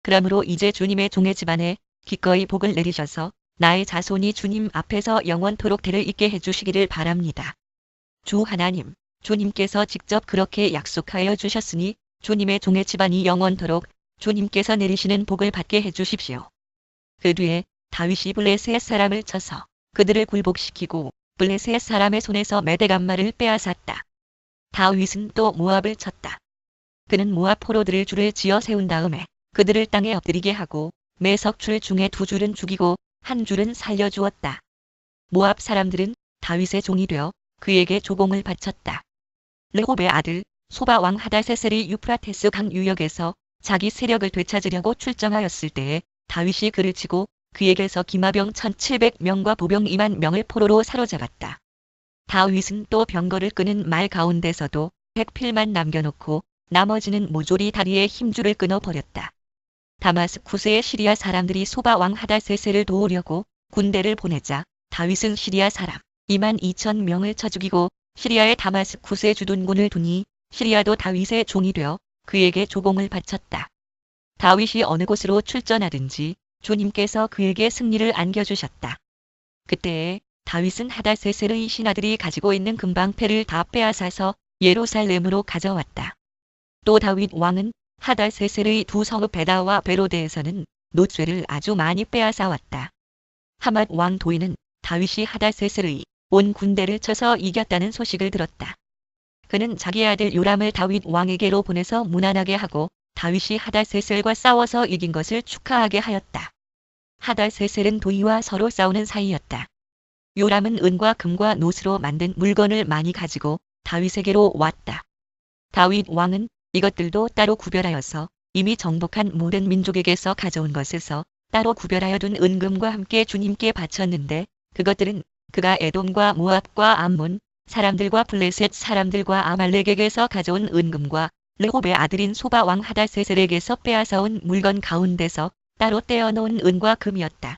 그러므로 이제 주님의 종의 집안에 기꺼이 복을 내리셔서 나의 자손이 주님 앞에서 영원토록 대를 잇게 해주시기를 바랍니다. 주 하나님, 주님께서 직접 그렇게 약속하여 주셨으니 주님의 종의 집안이 영원토록 주님께서 내리시는 복을 받게 해주십시오. 그 뒤에 다윗이 블레셋 사람을 쳐서 그들을 굴복시키고 블레셋 사람의 손에서 메대감마를 빼앗았다. 다윗은 또 모압을 쳤다. 그는 모압 포로들을 줄을 지어 세운 다음에 그들을 땅에 엎드리게 하고 매석출 중에 2줄은 죽이고 1줄은 살려주었다. 모압 사람들은 다윗의 종이 되어 그에게 조공을 바쳤다. 르홉의 아들 소바 왕 하닷세셀이 유프라테스 강 유역에서 자기 세력을 되찾으려고 출정하였을 때에 다윗이 그를 치고 그에게서 기마병 1700명과 보병 2만 명을 포로로 사로잡았다. 다윗은 또 병거를 끄는 말 가운데서도 100필만 남겨놓고 나머지는 모조리 다리에 힘줄을 끊어버렸다. 다마스쿠스의 시리아 사람들이 소바 왕 하닷세셀을 도우려고 군대를 보내자 다윗은 시리아 사람 2만 2천 명을 쳐 죽이고 시리아의 다마스쿠스에 주둔군을 두니 시리아도 다윗의 종이 되어 그에게 조공을 바쳤다. 다윗이 어느 곳으로 출전하든지 주님께서 그에게 승리를 안겨주셨다. 그때에 다윗은 하닷세셀의 신하들이 가지고 있는 금방패를 다 빼앗아서 예루살렘으로 가져왔다. 또 다윗 왕은 하닷세셀의 2 성읍 베다와 베로데에서는 노쇠를 아주 많이 빼앗아왔다. 하맛 왕 도이는 다윗이 하닷세셀의 온 군대를 쳐서 이겼다는 소식을 들었다. 그는 자기 아들 요람을 다윗 왕에게로 보내서 무난하게 하고 다윗이 하닷세셀과 싸워서 이긴 것을 축하하게 하였다. 하닷세셀은 도이와 서로 싸우는 사이였다. 요람은 은과 금과 노스로 만든 물건을 많이 가지고 다윗에게로 왔다. 다윗 왕은 이것들도 따로 구별하여서 이미 정복한 모든 민족에게서 가져온 것에서 따로 구별하여 둔 은금과 함께 주님께 바쳤는데 그것들은 그가 에돔과 모압과 암몬 사람들과 블레셋 사람들과 아말렉에게서 가져온 은금과 르홉의 아들인 소바 왕 하닷세셀에게서 빼앗아온 물건 가운데서 따로 떼어놓은 은과 금이었다.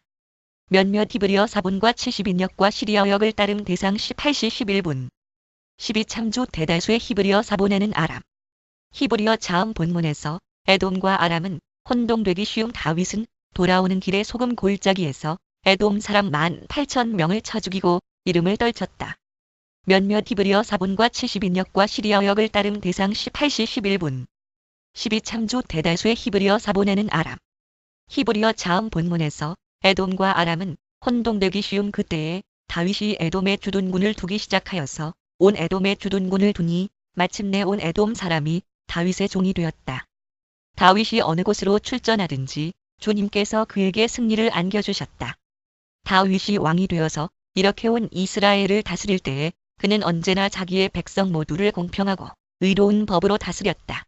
몇몇 히브리어 사본과 70인역과 시리아역을 따름 대상 18시 11분 12참조 대다수의 히브리어 사본에는 아람 히브리어 자음 본문에서 에돔과 아람은 혼동되기 쉬운 다윗은 돌아오는 길에 소금 골짜기에서 에돔 사람 18,000명을 쳐 죽이고 이름을 떨쳤다. 몇몇 히브리어 사본과 70인역과 시리아역을 따름 대상 18시 11분 12참조 대다수의 히브리어 사본에는 아람 히브리어 자음 본문에서 에돔과 아람은 혼동되기 쉬운 그때에 다윗이 에돔의 주둔군을 두기 시작하여서 온 에돔의 주둔군을 두니 마침내 온 에돔 사람이 다윗의 종이 되었다. 다윗이 어느 곳으로 출전하든지 주님께서 그에게 승리를 안겨주셨다. 다윗이 왕이 되어서 이렇게 온 이스라엘을 다스릴 때에 그는 언제나 자기의 백성 모두를 공평하고 의로운 법으로 다스렸다.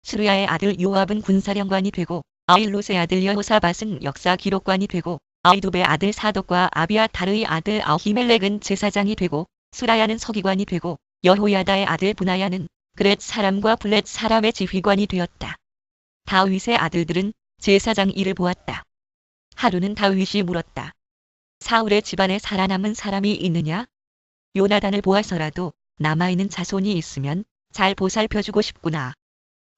스루야의 아들 요압은 군사령관이 되고 아일롯의 아들 여호사밧은 역사 기록관이 되고 아이두베의 아들 사독과 아비아타르의 아들 아히멜렉은 제사장이 되고 스라야는 서기관이 되고 여호야다의 아들 분하야는 그렛 사람과 블렛 사람의 지휘관이 되었다. 다윗의 아들들은 제사장 일을 보았다. 하루는 다윗이 물었다. 사울의 집안에 살아남은 사람이 있느냐? 요나단을 보아서라도 남아있는 자손이 있으면 잘 보살펴주고 싶구나.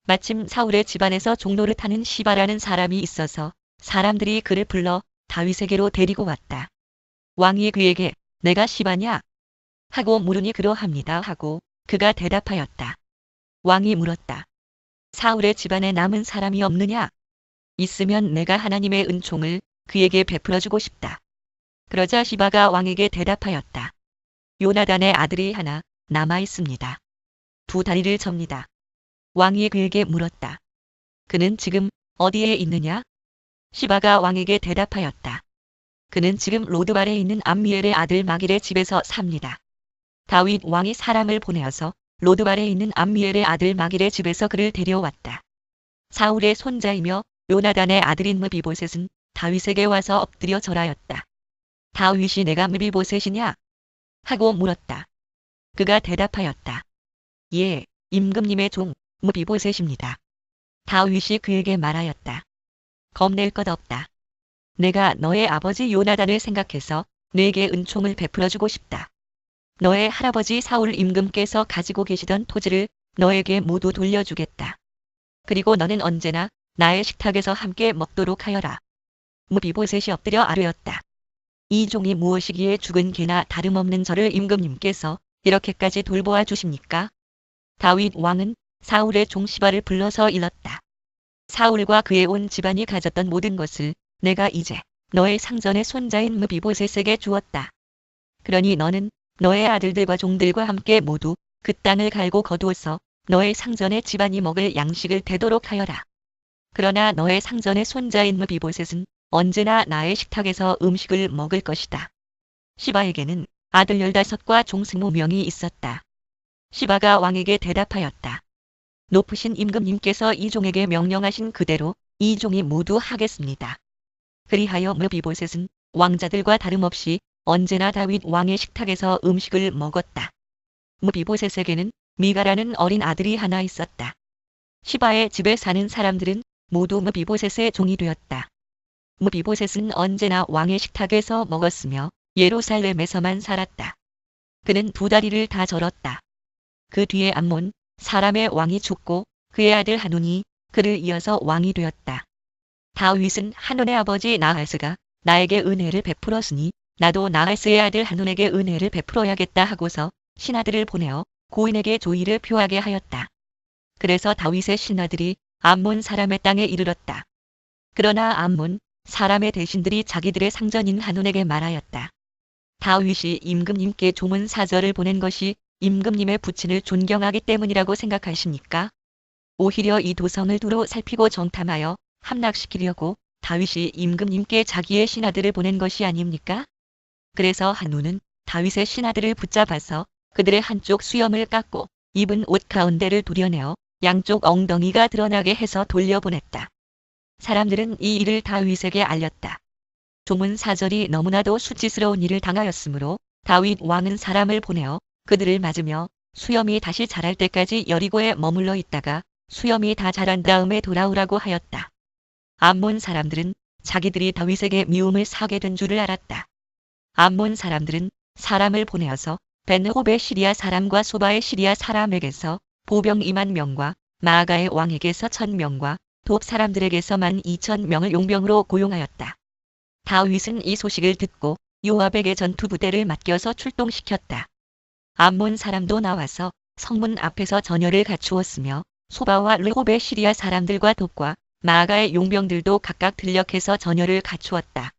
마침 사울의 집안에서 종노릇하는 시바라는 사람이 있어서 사람들이 그를 불러 다윗에게로 데리고 왔다. 왕이 그에게 내가 시바냐? 하고 물으니 그러합니다 하고 그가 대답하였다. 왕이 물었다. 사울의 집안에 남은 사람이 없느냐? 있으면 내가 하나님의 은총을 그에게 베풀어주고 싶다. 그러자 시바가 왕에게 대답하였다. 요나단의 아들이 하나 남아 있습니다. 두 다리를 접니다. 왕이 그에게 물었다. 그는 지금 어디에 있느냐? 시바가 왕에게 대답하였다. 그는 지금 로드발에 있는 암미엘의 아들 마길의 집에서 삽니다. 다윗 왕이 사람을 보내어서 로드발에 있는 암미엘의 아들 마길의 집에서 그를 데려왔다. 사울의 손자이며 요나단의 아들인 므비보셋은 다윗에게 와서 엎드려 절하였다. 다윗이 내가 므비보셋이냐? 하고 물었다. 그가 대답하였다. 예, 임금님의 종 므비보셋입니다. 다윗이 그에게 말하였다. 겁낼 것 없다. 내가 너의 아버지 요나단을 생각해서 네게 은총을 베풀어주고 싶다. 너의 할아버지 사울 임금께서 가지고 계시던 토지를 너에게 모두 돌려주겠다. 그리고 너는 언제나 나의 식탁에서 함께 먹도록 하여라. 므비보셋이 엎드려 아뢰었다. 이 종이 무엇이기에 죽은 개나 다름없는 저를 임금님께서 이렇게까지 돌보아 주십니까? 다윗 왕은 사울의 종 시바를 불러서 일렀다. 사울과 그의 온 집안이 가졌던 모든 것을 내가 이제 너의 상전의 손자인 므비보셋에게 주었다. 그러니 너는 너의 아들들과 종들과 함께 모두 그 땅을 갈고 거두어서 너의 상전의 집안이 먹을 양식을 되도록 하여라. 그러나 너의 상전의 손자인 므비보셋은 언제나 나의 식탁에서 음식을 먹을 것이다. 시바에게는 아들 15과 종 20명이 있었다. 시바가 왕에게 대답하였다. 높으신 임금님께서 이 종에게 명령하신 그대로 이 종이 모두 하겠습니다. 그리하여 므비보셋은 왕자들과 다름없이 언제나 다윗 왕의 식탁에서 음식을 먹었다. 므비보셋에게는 미가라는 어린 아들이 하나 있었다. 시바의 집에 사는 사람들은 모두 므비보셋의 종이 되었다. 므비보셋은 언제나 왕의 식탁에서 먹었으며 예루살렘에서만 살았다. 그는 두 다리를 다 절었다. 그 뒤에 암몬 사람의 왕이 죽고 그의 아들 하논이 그를 이어서 왕이 되었다. 다윗은 하논의 아버지 나하스가 나에게 은혜를 베풀었으니 나도 나하스의 아들 하논에게 은혜를 베풀어야겠다 하고서 신하들을 보내어 고인에게 조의를 표하게 하였다. 그래서 다윗의 신하들이 암몬 사람의 땅에 이르렀다. 그러나 암몬 사람의 대신들이 자기들의 상전인 하논에게 말하였다. 다윗이 임금님께 조문 사절을 보낸 것이 임금님의 부친을 존경하기 때문이라고 생각하십니까? 오히려 이 도성을 두루 살피고 정탐하여 함락시키려고 다윗이 임금님께 자기의 신하들을 보낸 것이 아닙니까? 그래서 한눈은 다윗의 신하들을 붙잡아서 그들의 한쪽 수염을 깎고 입은 옷 가운데를 도려내어 양쪽 엉덩이가 드러나게 해서 돌려보냈다. 사람들은 이 일을 다윗에게 알렸다. 조문 사절이 너무나도 수치스러운 일을 당하였으므로 다윗 왕은 사람을 보내어 그들을 맞으며 수염이 다시 자랄 때까지 여리고에 머물러 있다가 수염이 다 자란 다음에 돌아오라고 하였다. 암몬 사람들은 자기들이 다윗에게 미움을 사게 된 줄을 알았다. 암몬 사람들은 사람을 보내어서 벤호베 시리아 사람과 소바의 시리아 사람에게서 보병 20,000명과 마아가의 왕에게서 1,000명과 돕 사람들에게서 12,000명을 용병으로 고용하였다. 다윗은 이 소식을 듣고 요압에게 전투부대를 맡겨서 출동시켰다. 암몬 사람도 나와서 성문 앞에서 전열을 갖추었으며 소바와 르호베 시리아 사람들과 돕과 마아가의 용병들도 각각 들녘에서 전열을 갖추었다.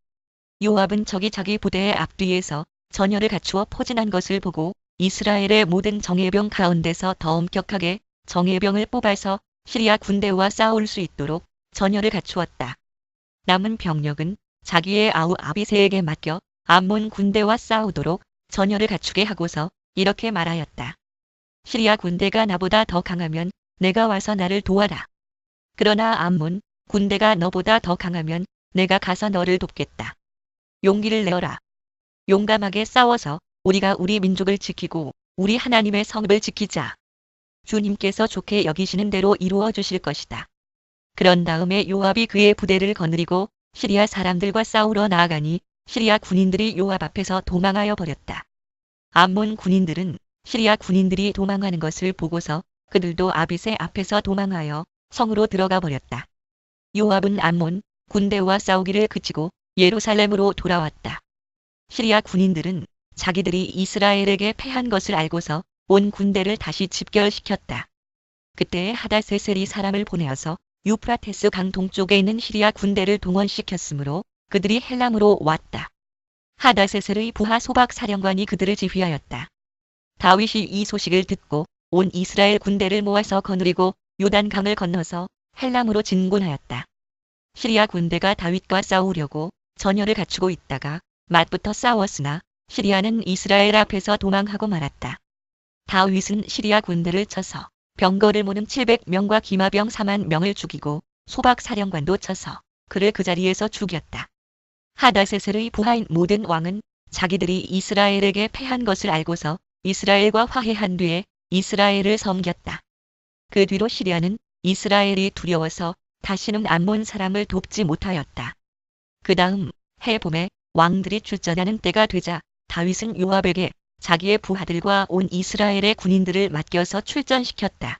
요압은 적이 자기 부대의 앞뒤에서 전열을 갖추어 포진한 것을 보고 이스라엘의 모든 정예병 가운데서 더 엄격하게 정예병을 뽑아서 시리아 군대와 싸울 수 있도록 전열을 갖추었다. 남은 병력은 자기의 아우 아비새에게 맡겨 암몬 군대와 싸우도록 전열을 갖추게 하고서 이렇게 말하였다. 시리아 군대가 나보다 더 강하면 내가 와서 나를 도와라. 그러나 암몬 군대가 너보다 더 강하면 내가 가서 너를 돕겠다. 용기를 내어라. 용감하게 싸워서 우리가 우리 민족을 지키고 우리 하나님의 성읍을 지키자. 주님께서 좋게 여기시는 대로 이루어 주실 것이다. 그런 다음에 요압이 그의 부대를 거느리고 시리아 사람들과 싸우러 나아가니 시리아 군인들이 요압 앞에서 도망하여 버렸다. 암몬 군인들은 시리아 군인들이 도망하는 것을 보고서 그들도 아비새 앞에서 도망하여 성으로 들어가 버렸다. 요압은 암몬 군대와 싸우기를 그치고 예루살렘으로 돌아왔다. 시리아 군인들은 자기들이 이스라엘에게 패한 것을 알고서 온 군대를 다시 집결시켰다. 그때 하다세셀이 사람을 보내어서 유프라테스 강 동쪽에 있는 시리아 군대를 동원시켰으므로 그들이 헬람으로 왔다. 하다세셀의 부하 소박 사령관이 그들을 지휘하였다. 다윗이 이 소식을 듣고 온 이스라엘 군대를 모아서 거느리고 요단강을 건너서 헬람으로 진군하였다. 시리아 군대가 다윗과 싸우려고 전열을 갖추고 있다가 맞붙어 싸웠으나 시리아는 이스라엘 앞에서 도망하고 말았다. 다윗은 시리아 군대를 쳐서 병거를 모는 700명과 기마병 4만 명을 죽이고 소박사령관도 쳐서 그를 그 자리에서 죽였다. 하다세셀의 부하인 모든 왕은 자기들이 이스라엘에게 패한 것을 알고서 이스라엘과 화해한 뒤에 이스라엘을 섬겼다. 그 뒤로 시리아는 이스라엘이 두려워서 다시는 암몬 사람을 돕지 못하였다. 그 다음 해 봄에 왕들이 출전하는 때가 되자 다윗은 요압에게 자기의 부하들과 온 이스라엘의 군인들을 맡겨서 출전시켰다.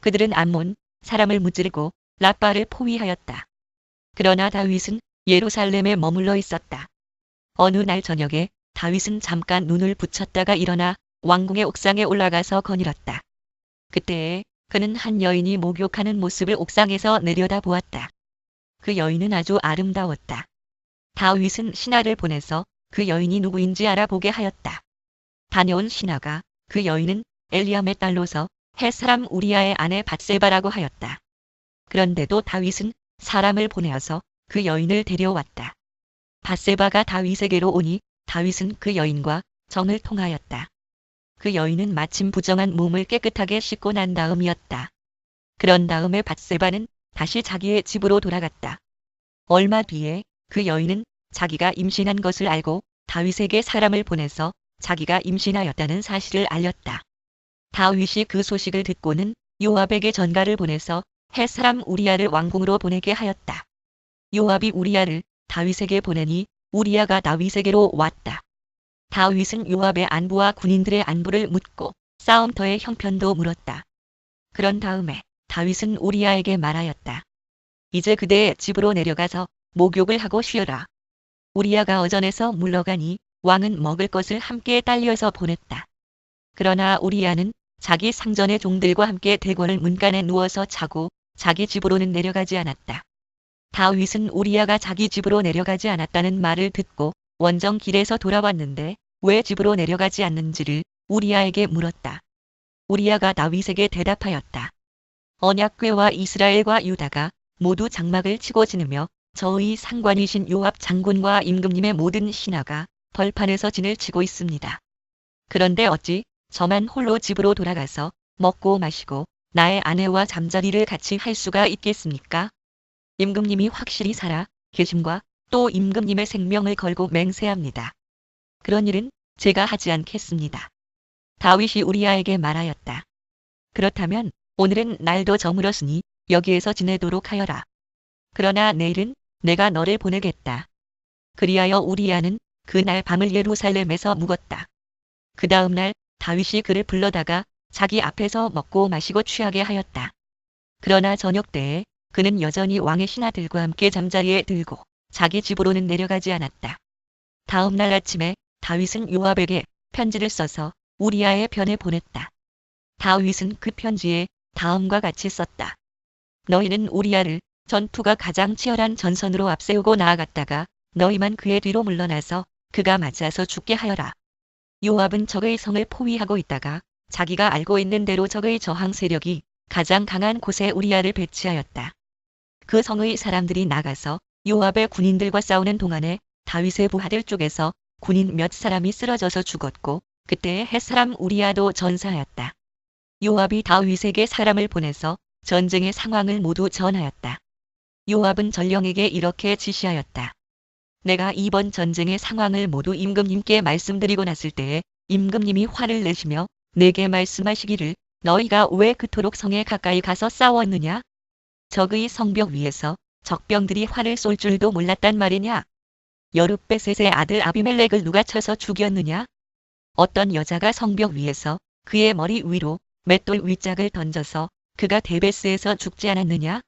그들은 암몬 사람을 무찌르고 라빠를 포위하였다. 그러나 다윗은 예루살렘에 머물러 있었다. 어느 날 저녁에 다윗은 잠깐 눈을 붙였다가 일어나 왕궁의 옥상에 올라가서 거닐었다. 그때에 그는 한 여인이 목욕하는 모습을 옥상에서 내려다보았다. 그 여인은 아주 아름다웠다. 다윗은 신하를 보내서 그 여인이 누구인지 알아보게 하였다. 다녀온 신하가 그 여인은 엘리암의 딸로서 햇사람 우리아의 아내 밧세바라고 하였다. 그런데도 다윗은 사람을 보내어서 그 여인을 데려왔다. 밧세바가 다윗에게로 오니 다윗은 그 여인과 정을 통하였다. 그 여인은 마침 부정한 몸을 깨끗하게 씻고 난 다음이었다. 그런 다음에 밧세바는 다시 자기의 집으로 돌아갔다. 얼마 뒤에 그 여인은 자기가 임신한 것을 알고 다윗에게 사람을 보내서 자기가 임신하였다는 사실을 알렸다. 다윗이 그 소식을 듣고는 요압에게 전가를 보내서 햇사람 우리아를 왕궁으로 보내게 하였다. 요압이 우리아를 다윗에게 보내니 우리아가 다윗에게로 왔다. 다윗은 요압의 안부와 군인들의 안부를 묻고 싸움터의 형편도 물었다. 그런 다음에 다윗은 우리아에게 말하였다. 이제 그대의 집으로 내려가서 목욕을 하고 쉬어라. 우리아가 어전에서 물러가니 왕은 먹을 것을 함께 딸려서 보냈다. 그러나 우리아는 자기 상전의 종들과 함께 대궐을 문간에 누워서 자고 자기 집으로는 내려가지 않았다. 다윗은 우리아가 자기 집으로 내려가지 않았다는 말을 듣고 원정 길에서 돌아왔는데 왜 집으로 내려가지 않는지를 우리아에게 물었다. 우리아가 다윗에게 대답하였다. 언약궤와 이스라엘과 유다가 모두 장막을 치고 지느며 저의 상관이신 요압 장군과 임금님의 모든 신하가 벌판에서 진을 치고 있습니다. 그런데 어찌 저만 홀로 집으로 돌아가서 먹고 마시고 나의 아내와 잠자리를 같이 할 수가 있겠습니까? 임금님이 확실히 살아 계심과 또 임금님의 생명을 걸고 맹세합니다. 그런 일은 제가 하지 않겠습니다. 다윗이 우리아에게 말하였다. 그렇다면 오늘은 날도 저물었으니 여기에서 지내도록 하여라. 그러나 내일은 내가 너를 보내겠다. 그리하여 우리아는 그날 밤을 예루살렘에서 묵었다. 그 다음 날 다윗이 그를 불러다가 자기 앞에서 먹고 마시고 취하게 하였다. 그러나 저녁 때에 그는 여전히 왕의 신하들과 함께 잠자리에 들고 자기 집으로는 내려가지 않았다. 다음 날 아침에 다윗은 요압에게 편지를 써서 우리아의 편에 보냈다. 다윗은 그 편지에 다음과 같이 썼다. 너희는 우리아를 전투가 가장 치열한 전선으로 앞세우고 나아갔다가 너희만 그의 뒤로 물러나서 그가 맞아서 죽게 하여라. 요압은 적의 성을 포위하고 있다가 자기가 알고 있는 대로 적의 저항 세력이 가장 강한 곳에 우리아를 배치하였다. 그 성의 사람들이 나가서 요압의 군인들과 싸우는 동안에 다윗의 부하들 쪽에서 군인 몇 사람이 쓰러져서 죽었고 그때에 햇사람 우리아도 전사하였다. 요압이 다윗에게 사람을 보내서 전쟁의 상황을 모두 전하였다. 요압은 전령에게 이렇게 지시하였다. 내가 이번 전쟁의 상황을 모두 임금님께 말씀드리고 났을 때에 임금님이 화를 내시며 내게 말씀하시기를 너희가 왜 그토록 성에 가까이 가서 싸웠느냐? 적의 성벽 위에서 적병들이 활을 쏠 줄도 몰랐단 말이냐? 여룻베셋의 아들 아비멜렉을 누가 쳐서 죽였느냐? 어떤 여자가 성벽 위에서 그의 머리 위로 맷돌 윗짝을 던져서 그가 데베스에서 죽지 않았느냐?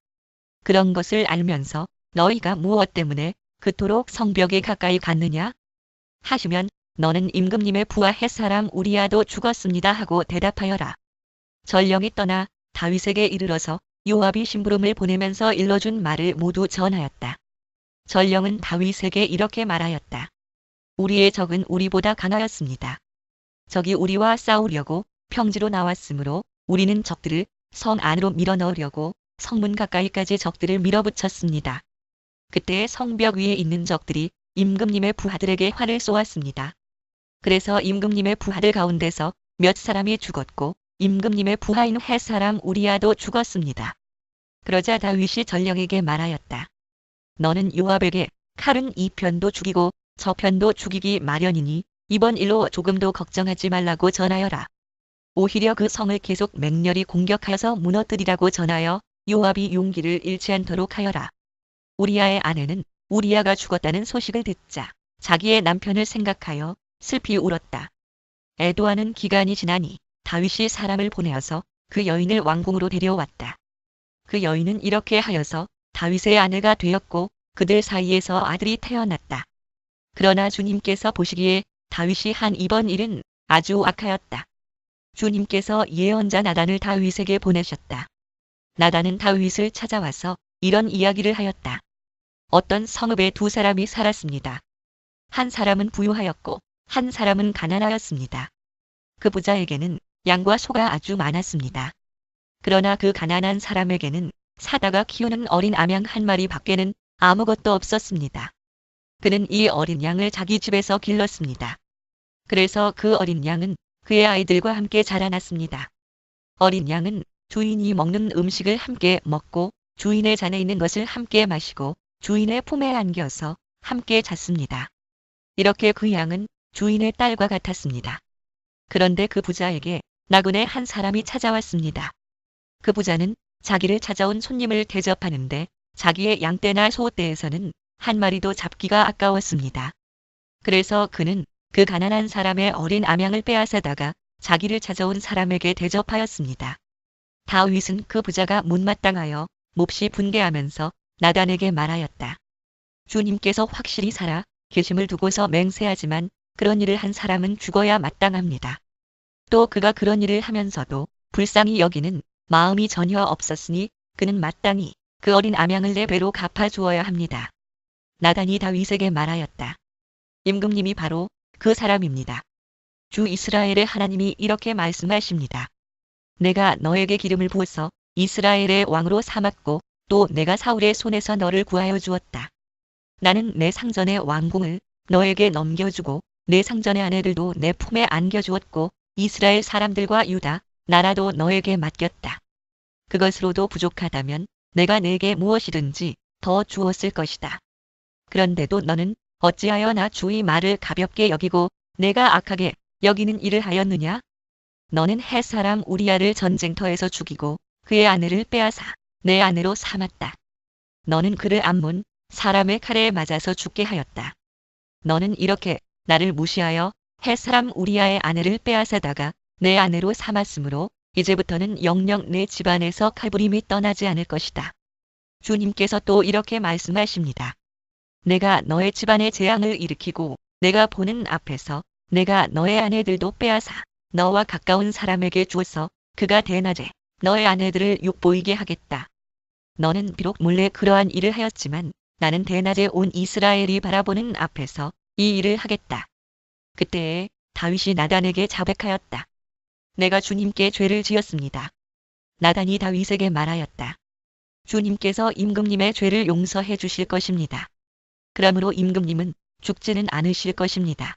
그런 것을 알면서 너희가 무엇 때문에 그토록 성벽에 가까이 갔느냐? 하시면 너는 임금님의 부하 햇사람 우리아도 죽었습니다 하고 대답하여라. 전령이 떠나 다윗에게 이르러서 요압이 심부름을 보내면서 일러준 말을 모두 전하였다. 전령은 다윗에게 이렇게 말하였다. 우리의 적은 우리보다 강하였습니다. 적이 우리와 싸우려고 평지로 나왔으므로 우리는 적들을 성 안으로 밀어넣으려고 성문 가까이까지 적들을 밀어붙였습니다. 그때 성벽 위에 있는 적들이 임금님의 부하들에게 활을 쏘았습니다. 그래서 임금님의 부하들 가운데서 몇 사람이 죽었고 임금님의 부하인 헷 사람 우리야도 죽었습니다. 그러자 다윗이 전령에게 말하였다. 너는 요압에게 칼은 이 편도 죽이고 저 편도 죽이기 마련이니 이번 일로 조금도 걱정하지 말라고 전하여라. 오히려 그 성을 계속 맹렬히 공격하여서 무너뜨리라고 전하여 요압이 용기를 잃지 않도록 하여라. 우리야의 아내는 우리야가 죽었다는 소식을 듣자 자기의 남편을 생각하여 슬피 울었다. 애도하는 기간이 지나니 다윗이 사람을 보내어서 그 여인을 왕궁으로 데려왔다. 그 여인은 이렇게 하여서 다윗의 아내가 되었고 그들 사이에서 아들이 태어났다. 그러나 주님께서 보시기에 다윗이 한 이번 일은 아주 악하였다. 주님께서 예언자 나단을 다윗에게 보내셨다. 나단은 다윗을 찾아와서 이런 이야기를 하였다. 어떤 성읍에 두 사람이 살았습니다. 한 사람은 부유하였고 한 사람은 가난하였습니다. 그 부자에게는 양과 소가 아주 많았습니다. 그러나 그 가난한 사람에게는 사다가 키우는 어린 암양 한 마리 밖에는 아무것도 없었습니다. 그는 이 어린 양을 자기 집에서 길렀습니다. 그래서 그 어린 양은 그의 아이들과 함께 자라났습니다. 어린 양은 주인이 먹는 음식을 함께 먹고 주인의 잔에 있는 것을 함께 마시고 주인의 품에 안겨서 함께 잤습니다. 이렇게 그 양은 주인의 딸과 같았습니다. 그런데 그 부자에게 나그네 한 사람이 찾아왔습니다. 그 부자는 자기를 찾아온 손님을 대접하는데 자기의 양떼나 소떼에서는 한 마리도 잡기가 아까웠습니다. 그래서 그는 그 가난한 사람의 어린 암양을 빼앗아다가 자기를 찾아온 사람에게 대접하였습니다. 다윗은 그 부자가 못마땅하여 몹시 분개하면서 나단에게 말하였다. 주님께서 확실히 살아 계심을 두고서 맹세하지만 그런 일을 한 사람은 죽어야 마땅합니다. 또 그가 그런 일을 하면서도 불쌍히 여기는 마음이 전혀 없었으니 그는 마땅히 그 어린 암양을 내 배로 갚아주어야 합니다. 나단이 다윗에게 말하였다. 임금님이 바로 그 사람입니다. 주 이스라엘의 하나님이 이렇게 말씀하십니다. 내가 너에게 기름을 부어서 이스라엘의 왕으로 삼았고 또 내가 사울의 손에서 너를 구하여 주었다. 나는 내 상전의 왕궁을 너에게 넘겨주고 내 상전의 아내들도 내 품에 안겨주었고 이스라엘 사람들과 유다 나라도 너에게 맡겼다. 그것으로도 부족하다면 내가 내게 무엇이든지 더 주었을 것이다. 그런데도 너는 어찌하여 나 주의 말을 가볍게 여기고 내가 악하게 여기는 일을 하였느냐? 너는 헷 사람 우리야를 전쟁터에서 죽이고 그의 아내를 빼앗아 내 아내로 삼았다. 너는 그를 암몬 사람의 칼에 맞아서 죽게 하였다. 너는 이렇게 나를 무시하여 헷 사람 우리야의 아내를 빼앗아다가 내 아내로 삼았으므로 이제부터는 영영 내 집안에서 칼부림이 떠나지 않을 것이다. 주님께서 또 이렇게 말씀하십니다. 내가 너의 집안에 재앙을 일으키고 내가 보는 앞에서 내가 너의 아내들도 빼앗아 너와 가까운 사람에게 주어서 그가 대낮에 너의 아내들을 욕보이게 하겠다. 너는 비록 몰래 그러한 일을 하였지만 나는 대낮에 온 이스라엘이 바라보는 앞에서 이 일을 하겠다. 그때에 다윗이 나단에게 자백하였다. 내가 주님께 죄를 지었습니다. 나단이 다윗에게 말하였다. 주님께서 임금님의 죄를 용서해 주실 것입니다. 그러므로 임금님은 죽지는 않으실 것입니다.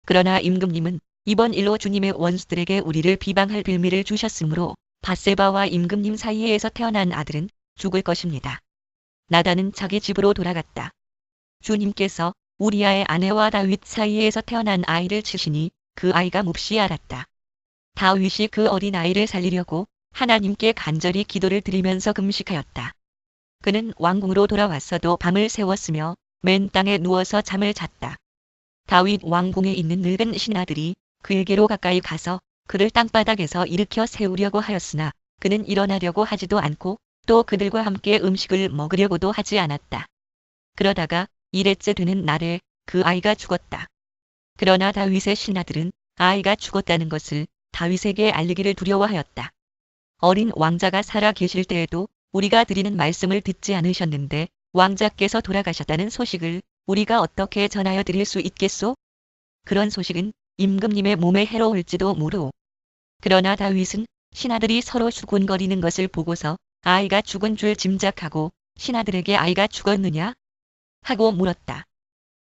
그러나 임금님은 이번 일로 주님의 원수들에게 우리를 비방할 빌미를 주셨으므로 밧세바와 임금님 사이에서 태어난 아들은 죽을 것입니다. 나단은 자기 집으로 돌아갔다. 주님께서 우리야의 아내와 다윗 사이에서 태어난 아이를 치시니 그 아이가 몹시 알았다. 다윗이 그 어린 아이를 살리려고 하나님께 간절히 기도를 드리면서 금식하였다. 그는 왕궁으로 돌아왔어도 밤을 새웠으며 맨 땅에 누워서 잠을 잤다. 다윗 왕궁에 있는 늙은 신하들이 그에게로 가까이 가서 그를 땅바닥에서 일으켜 세우려고 하였으나 그는 일어나려고 하지도 않고 또 그들과 함께 음식을 먹으려고도 하지 않았다. 그러다가 일해째 되는 날에 그 아이가 죽었다. 그러나 다윗의 신하들은 아이가 죽었다는 것을 다윗에게 알리기를 두려워하였다. 어린 왕자가 살아 계실 때에도 우리가 드리는 말씀을 듣지 않으셨는데 왕자께서 돌아가셨다는 소식을 우리가 어떻게 전하여 드릴 수 있겠소? 그런 소식은 임금님의 몸에 해로울지도 모르오. 그러나 다윗은 신하들이 서로 수군거리는 것을 보고서 아이가 죽은 줄 짐작하고 신하들에게 아이가 죽었느냐? 하고 물었다.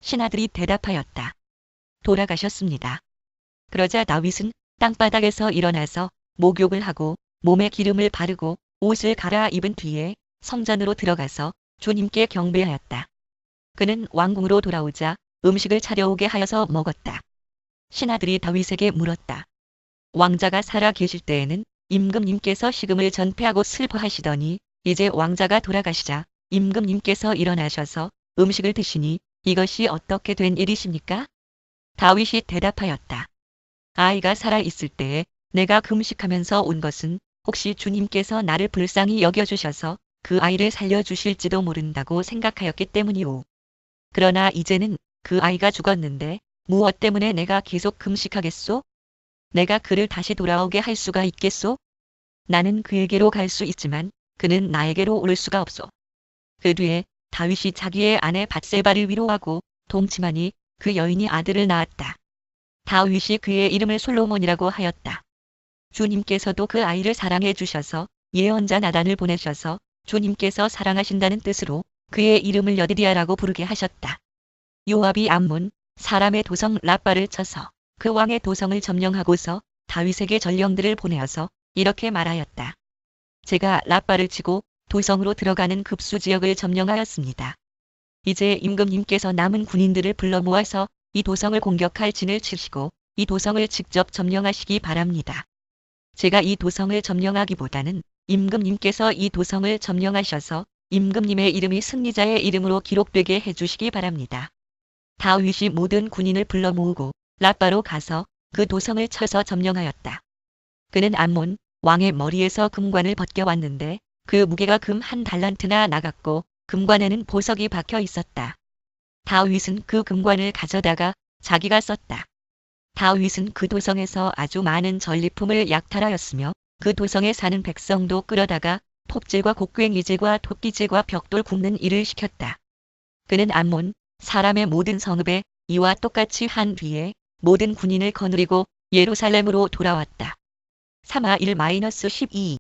신하들이 대답하였다. 돌아가셨습니다. 그러자 다윗은 땅바닥에서 일어나서 목욕을 하고 몸에 기름을 바르고 옷을 갈아입은 뒤에 성전으로 들어가서 주님께 경배하였다. 그는 왕궁으로 돌아오자 음식을 차려오게 하여서 먹었다. 신하들이 다윗에게 물었다. 왕자가 살아 계실 때에는 임금님께서 식음을 전폐하고 슬퍼하시더니 이제 왕자가 돌아가시자 임금님께서 일어나셔서 음식을 드시니 이것이 어떻게 된 일이십니까? 다윗이 대답하였다. 아이가 살아 있을 때에 내가 금식하면서 온 것은 혹시 주님께서 나를 불쌍히 여겨주셔서 그 아이를 살려주실지도 모른다고 생각하였기 때문이오. 그러나 이제는 그 아이가 죽었는데 무엇 때문에 내가 계속 금식하겠소? 내가 그를 다시 돌아오게 할 수가 있겠소? 나는 그에게로 갈 수 있지만 그는 나에게로 올 수가 없소. 그 뒤에 다윗이 자기의 아내 밧세바를 위로하고 동침하니 그 여인이 아들을 낳았다. 다윗이 그의 이름을 솔로몬이라고 하였다. 주님께서도 그 아이를 사랑해 주셔서 예언자 나단을 보내셔서 주님께서 사랑하신다는 뜻으로 그의 이름을 여디디아라고 부르게 하셨다. 요압이 암몬 사람의 도성 라빠를 쳐서 그 왕의 도성을 점령하고서 다윗에게 전령들을 보내어서 이렇게 말하였다. 제가 라빠를 치고 도성으로 들어가는 급수 지역을 점령하였습니다. 이제 임금님께서 남은 군인들을 불러 모아서 이 도성을 공격할 진을 치시고 이 도성을 직접 점령하시기 바랍니다. 제가 이 도성을 점령하기보다는 임금님께서 이 도성을 점령하셔서 임금님의 이름이 승리자의 이름으로 기록되게 해주시기 바랍니다. 다윗이 모든 군인을 불러 모으고 라빠로 가서 그 도성을 쳐서 점령하였다. 그는 암몬 왕의 머리에서 금관을 벗겨왔는데 그 무게가 금 1달란트나 나갔고 금관에는 보석이 박혀 있었다. 다윗은 그 금관을 가져다가 자기가 썼다. 다윗은 그 도성에서 아주 많은 전리품을 약탈하였으며 그 도성에 사는 백성도 끌어다가 톱질과 곡괭이질과 도끼질과 벽돌 굽는 일을 시켰다. 그는 암몬 사람의 모든 성읍에 이와 똑같이 한 뒤에 모든 군인을 거느리고 예루살렘으로 돌아왔다. 3-1-12